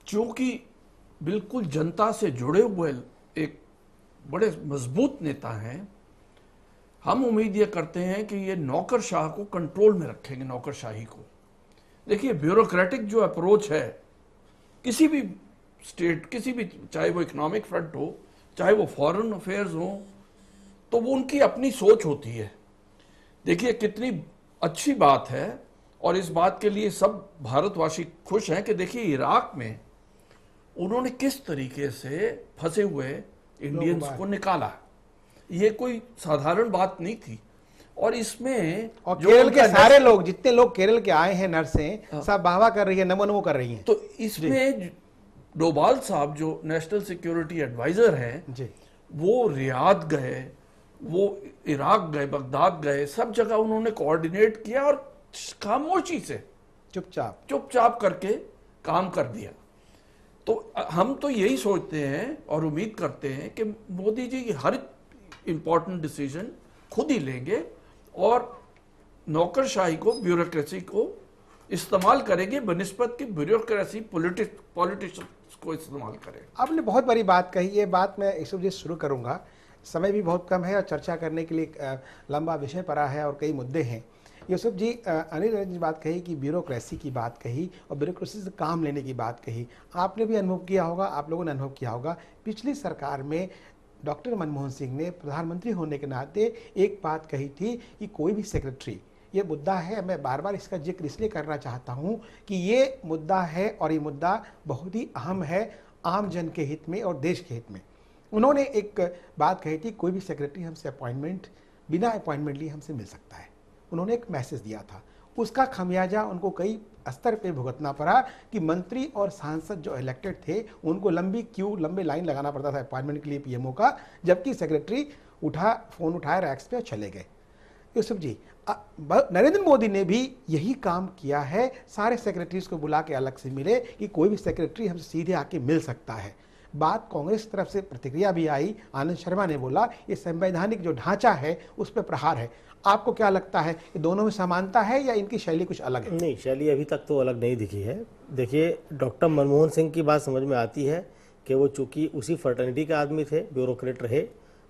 चूंकि बिल्कुल जनता से जुड़े हुए एक बड़े मजबूत नेता हैं, हम उम्मीद ये करते हैं कि ये नौकरशाह को कंट्रोल में रखेंगे, नौकरशाही को। देखिए, ब्यूरोक्रेटिक जो अप्रोच है किसी भी स्टेट, किसी भी, चाहे वो इकोनॉमिक फ्रंट हो, चाहे वो फॉरेन अफेयर्स हो, तो वो उनकी अपनी सोच होती है। देखिए, कितनी अच्छी बात है, और इस बात के लिए सब भारतवासी खुश हैं कि देखिए इराक में उन्होंने किस तरीके से फंसे हुए इंडियंस को निकाला। ये कोई साधारण बात नहीं थी। और इसमें और केरल के सारे लोग, जितने लोग केरल के आए हैं नर्सें, सब वाहवाह कर रही है, नमो नमो कर रही हैं। तो इसमें डोभाल साहब जो नेशनल सिक्योरिटी एडवाइजर हैं जी, वो रियाद गए, वो इराक गए, बगदाद गए, सब जगह उन्होंने कोऑर्डिनेट किया और खामोशी से चुपचाप करके काम कर दिया। तो हम तो यही सोचते हैं और उम्मीद करते हैं कि मोदी जी हर इंपॉर्टेंट डिसीजन खुद ही लेंगे और नौकरशाही को, ब्यूरोक्रेसी को इस्तेमाल करेंगे बनिस्बत की ब्यूरोक्रेसी पॉलिटिशियंस को इस्तेमाल करें। आपने बहुत बड़ी बात कही, ये बात मैं इस वजह शुरू करूंगा, समय भी बहुत कम है और चर्चा करने के लिए लंबा विषय पड़ा है और कई मुद्दे हैं। यूसुफ जी, अनिल ने बात कही कि ब्यूरोक्रेसी की बात कही और ब्यूरोक्रेसी से काम लेने की बात कही। आपने भी अनुभव किया होगा, आप लोगों ने अनुभव किया होगा, पिछली सरकार में डॉक्टर मनमोहन सिंह ने प्रधानमंत्री होने के नाते एक बात कही थी कि कोई भी सेक्रेटरी, ये मुद्दा है, मैं बार बार इसका जिक्र इसलिए करना चाहता हूँ कि ये मुद्दा है और ये मुद्दा बहुत ही अहम है आम जन के हित में और देश के हित में। उन्होंने एक बात कही थी, कोई भी सेक्रेटरी हमसे अपॉइंटमेंट, बिना अपॉइंटमेंट लिए हमसे मिल सकता है। उन्होंने एक मैसेज दिया था, उसका खमियाजा उनको कई स्तर पे भुगतना पड़ा कि मंत्री और सांसद जो इलेक्टेड थे उनको लंबी लाइन लगाना पड़ता था अपॉइंटमेंट के लिए पीएमओ का, जबकि सेक्रेटरी फोन उठाए रैक्स पे और चले गए। यूसुफ जी, नरेंद्र मोदी ने भी यही काम किया है, सारे सेक्रेटरीज को बुला के अलग से मिले कि कोई भी सेक्रेटरी हमसे सीधे आके मिल सकता है। बात कांग्रेस की तरफ से प्रतिक्रिया भी आई, आनंद शर्मा ने बोला ये संवैधानिक जो ढांचा है उस पर प्रहार है। आपको क्या लगता है कि दोनों में समानता है या इनकी शैली कुछ अलग है? नहीं, शैली अभी तक तो अलग नहीं दिखी है। देखिए, डॉक्टर मनमोहन सिंह की बात समझ में आती है कि वो चूंकि उसी फर्टर्निटी के आदमी थे, ब्यूरोक्रेट रहे,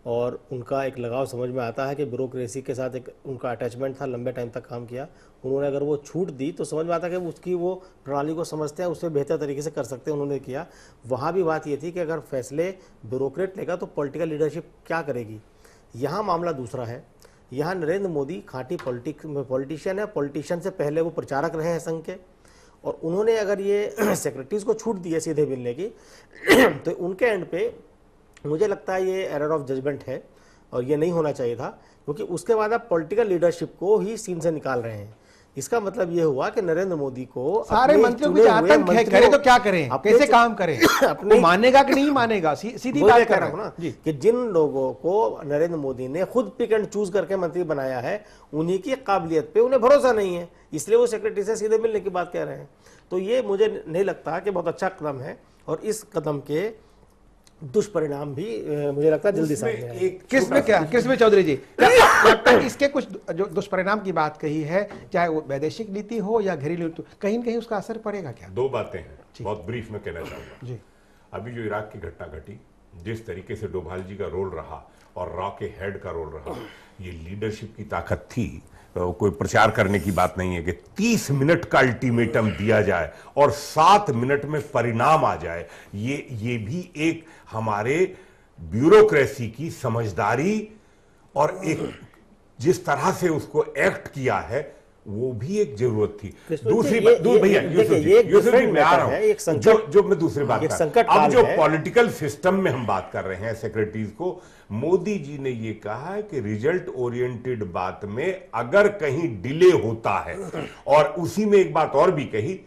और उनका एक लगाव समझ में आता है कि ब्यूरोक्रेसी के साथ एक उनका अटैचमेंट था, लंबे टाइम तक काम किया। उन्होंने अगर वो छूट दी तो समझ में आता है कि उसकी वो प्रणाली को समझते हैं, उससे बेहतर तरीके से कर सकते हैं, उन्होंने किया। वहाँ भी बात ये थी कि अगर फैसले ब्यूरोक्रेट लेगा तो पॉलिटिकल लीडरशिप क्या करेगी। यहाँ मामला दूसरा है। यहाँ नरेंद्र मोदी खांटी पॉलिटिशियन है, पॉलिटिशियन से पहले वो प्रचारक रहे हैं संघ के, और उन्होंने अगर ये सेक्रेटरीज को छूट दी है सीधे मिलने की तो उनके एंड पे मुझे लगता है ये एरर ऑफ जजमेंट है और ये नहीं होना चाहिए था, क्योंकि उसके बाद आप पॉलिटिकल लीडरशिप को ही सीन से निकाल रहे हैं। इसका मतलब ये हुआ कि नरेंद्र मोदी को सारे मंत्रियों की आतंक है, करे तो क्या करें, कैसे काम करें, अपने मानेगा कि नहीं मानेगा, सीधी बात कर रहा हूं ना कि जिन लोगों को नरेंद्र मोदी ने खुद पिक एंड चूज करके मंत्री बनाया है उन्हीं की काबिलियत पे उन्हें भरोसा नहीं है, इसलिए वो सेक्रेटरी से सीधे मिलने की बात कह रहे हैं। तो ये मुझे नहीं लगता कि बहुत अच्छा कदम है, और इस कदम के दुष्परिणाम भी मुझे लगता है जल्दी सामने आएंगे। किसमें चौधरी जी इसके कुछ जो दुष्परिणाम की बात कही है, चाहे वो वैदेशिक नीति हो या घरेलू नीति, कहीं न कहीं उसका असर पड़ेगा क्या? दो बातें हैं, बहुत ब्रीफ में कहना चाहूंगा जी। अभी जो इराक की घटना घटी, जिस तरीके से डोभाल जी का रोल रहा और रॉ के हेड का रोल रहा। ये लीडरशिप की ताकत थी। कोई प्रचार करने की बात नहीं है कि 30 मिनट का अल्टीमेटम दिया जाए और 7 मिनट में परिणाम आ जाए। ये भी एक हमारे ब्यूरोक्रेसी की समझदारी और एक जिस तरह से उसको एक्ट किया है वो भी एक जरूरत थी। दूसरी बात भैया यूसुफ जी मैं आ रहा हूं, जो मैं दूसरी बात कर, अब जो पॉलिटिकल सिस्टम में हम बात कर रहे हैं सेक्रेटरीज को, मोदी जी ने ये कहा है कि रिजल्ट ओरिएंटेड बात में अगर कहीं डिले होता है, और उसी में एक बात और भी कही,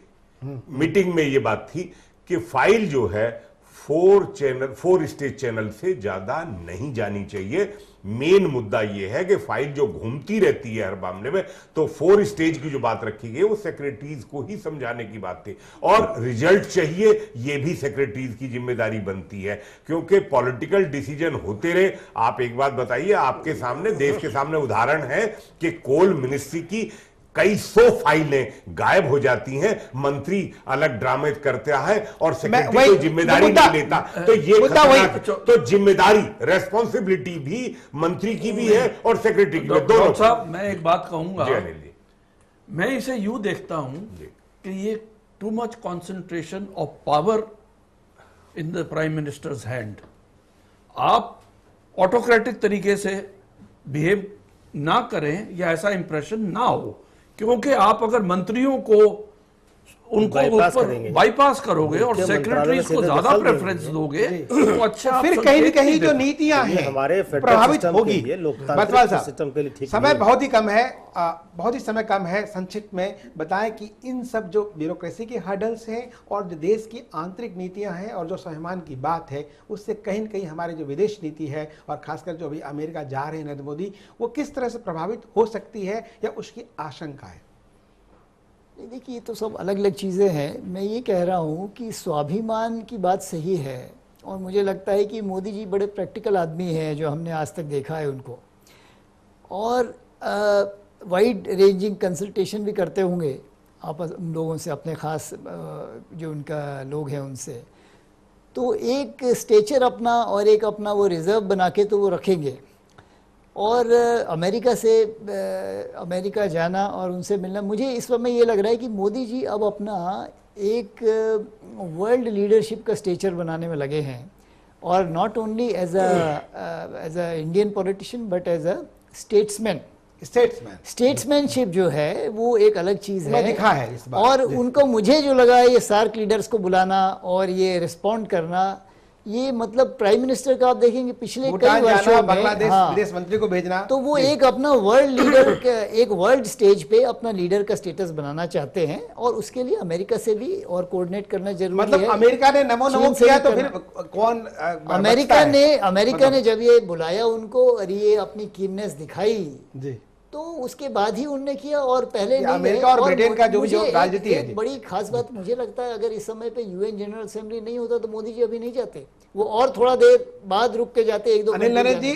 मीटिंग में ये बात थी कि फाइल जो है 4 स्टेज चैनल से ज्यादा नहीं जानी चाहिए। मेन मुद्दा यह है कि फाइल जो घूमती रहती है हर मामले में, तो 4 स्टेज की जो बात रखी गई वो सेक्रेटरीज को ही समझाने की बात थी, और रिजल्ट चाहिए ये भी सेक्रेटरीज की जिम्मेदारी बनती है, क्योंकि पॉलिटिकल डिसीजन होते रहे। आप एक बात बताइए, आपके सामने देश के सामने उदाहरण है कि कोल मिनिस्ट्री की कई 100 फाइलें गायब हो जाती हैं, मंत्री अलग ड्रामे करता है और सेक्रेटरी कोई जिम्मेदारी नहीं लेता। तो ये तो जिम्मेदारी रेस्पॉन्सिबिलिटी भी मंत्री की भी है और सेक्रेटरी की भी, दोनों। साहब मैं एक बात कहूंगा, मैं इसे यूं देखता हूं कि ये too much concentration of power in the prime ministers hand. आप ऑटोक्रेटिक तरीके से बिहेव ना करें या ऐसा इंप्रेशन ना हो, क्योंकि आप अगर मंत्रियों को उनको बाईपास करोगे और सेक्रेटरीज को ज्यादा प्रेफरेंस दोगे तो अच्छा फिर कहीं न कहीं जो नीतियां हैं प्रभावित होगी। बतवाल साहब समय बहुत ही कम है, बहुत ही समय कम है, संक्षिप्त में बताएं कि इन सब जो ब्यूरोक्रेसी के हर्डल्स हैं और जो देश की आंतरिक नीतियां हैं और जो स्वाभिमान की बात है, उससे कहीं न कहीं हमारी जो विदेश नीति है और खासकर जो अभी अमेरिका जा रहे हैं नरेंद्र मोदी, वो किस तरह से प्रभावित हो सकती है या उसकी आशंका है? देखिए, ये तो सब अलग अलग चीज़ें हैं। मैं ये कह रहा हूँ कि स्वाभिमान की बात सही है, और मुझे लगता है कि मोदी जी बड़े प्रैक्टिकल आदमी हैं जो हमने आज तक देखा है उनको, और वाइड रेंजिंग कंसल्टेशन भी करते होंगे आपस उन लोगों से, अपने ख़ास जो उनका लोग हैं उनसे। तो एक स्टेचर अपना और एक अपना वो रिज़र्व बना के तो वो रखेंगे, और अमेरिका जाना और उनसे मिलना, मुझे इस समय ये लग रहा है कि मोदी जी अब अपना एक वर्ल्ड लीडरशिप का स्टेचर बनाने में लगे हैं, और not only as a Indian politician but as a statesmanship जो है वो एक अलग चीज़ है, दिखा है इस बार। और उनको मुझे जो लगा है ये सार्क लीडर्स को बुलाना और ये रिस्पॉन्ड करना, ये मतलब प्राइम मिनिस्टर का आप देखेंगे पिछले कई वर्षों में, बांग्लादेश विदेश मंत्री को भेजना, तो वो एक अपना वर्ल्ड लीडर एक वर्ल्ड स्टेज पे अपना लीडर का स्टेटस बनाना चाहते हैं, और उसके लिए अमेरिका से भी और कोऑर्डिनेट करना जरूरी है। मतलब अमेरिका ने नमो नमो किया तो फिर कौन? अमेरिका ने जब ये बुलाया उनको और ये अपनी कीननेस दिखाई जी, तो उसके बाद ही उनने किया, और पहले नहीं। अमेरिका और ब्रिटेन का जो राजनीति है, बड़ी खास बात मुझे लगता है, अगर इस समय पे यूएन जनरल असेंबली नहीं होता तो मोदी जी अभी नहीं जाते, वो और थोड़ा देर बाद रुक के जाते, 1-2 अनिल नरेंद्र जी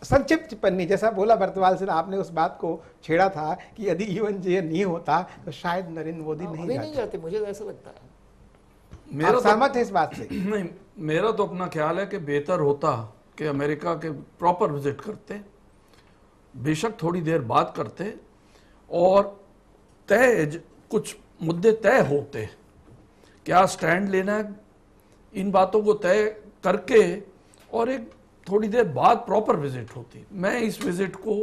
संक्षिप्त टिप्पणी, जैसा बोला बर्तवाल से, आपने उस बात को छेड़ा था कि यदि यूएन नहीं होता तो शायद नरेंद्र मोदी नहीं जाते, मुझे ऐसा लगता है। मेरा सहमत है इस बात से? नहीं, मेरा तो अपना ख्याल है कि बेहतर होता कि अमेरिका के प्रॉपर विजिट करते, बेशक थोड़ी देर बात करते, और कुछ मुद्दे तय होते, क्या स्टैंड लेना है, इन बातों को तय करके, और एक थोड़ी देर बाद प्रॉपर विजिट होती। मैं इस विजिट को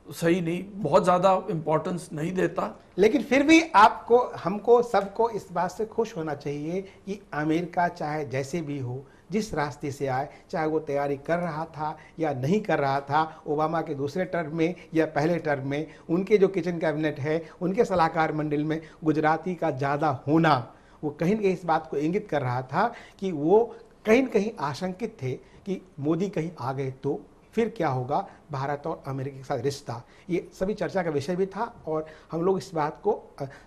सही नहीं, बहुत ज़्यादा इम्पोर्टेंस नहीं देता, लेकिन फिर भी आपको, हमको, सबको इस बात से खुश होना चाहिए कि अमेरिका चाहे जैसे भी हो, जिस रास्ते से आए, चाहे वो तैयारी कर रहा था या नहीं कर रहा था, ओबामा के दूसरे टर्म में या पहले टर्म में, उनके जो किचन कैबिनेट है, उनके सलाहकार मंडल में गुजराती का ज़्यादा होना, वो कहीं न कहीं इस बात को इंगित कर रहा था कि वो कहीं न कहीं आशंकित थे कि मोदी कहीं आ गए तो फिर क्या होगा भारत और अमेरिका के साथ रिश्ता। ये सभी चर्चा का विषय भी था और हम लोग इस बात को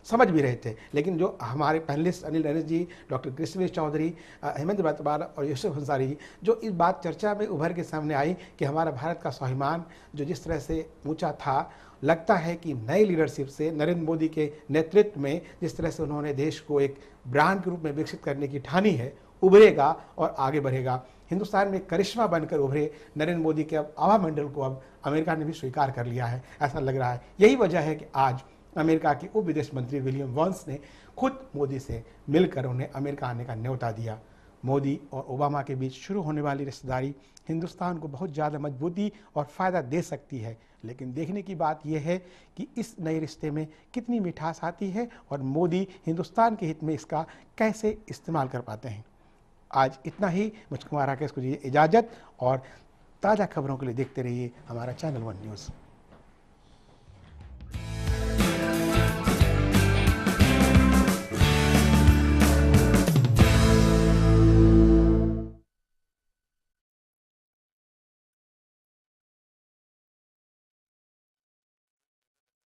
समझ भी रहे थे। लेकिन जो हमारे पैनलिस्ट अनिल नरेंद्र जी, डॉक्टर कृष्णवेश चौधरी, हेमंत बतवाल और यूसुफ अंसारी, जो इस बात चर्चा में उभर के सामने आई कि हमारा भारत का स्वाभिमान जो जिस तरह से ऊँचा था, लगता है कि नई लीडरशिप से, नरेंद्र मोदी के नेतृत्व में, जिस तरह से उन्होंने देश को एक ब्रांड के रूप में विकसित करने की ठानी है, उभरेगा और आगे बढ़ेगा। हिंदुस्तान में करिश्मा बनकर उभरे नरेंद्र मोदी के अब आभा मंडल को अब अमेरिका ने भी स्वीकार कर लिया है, ऐसा लग रहा है। यही वजह है कि आज अमेरिका के उप विदेश मंत्री विलियम वॉन्स ने खुद मोदी से मिलकर उन्हें अमेरिका आने का न्योता दिया। मोदी और ओबामा के बीच शुरू होने वाली रिश्तेदारी हिंदुस्तान को बहुत ज़्यादा मजबूती और फ़ायदा दे सकती है, लेकिन देखने की बात यह है कि इस नए रिश्ते में कितनी मिठास आती है और मोदी हिंदुस्तान के हित में इसका कैसे इस्तेमाल कर पाते हैं। आज इतना ही। मुझ कुमार राकेश को दीजिए इजाज़त और ताज़ा खबरों के लिए देखते रहिए हमारा चैनल 1 न्यूज़।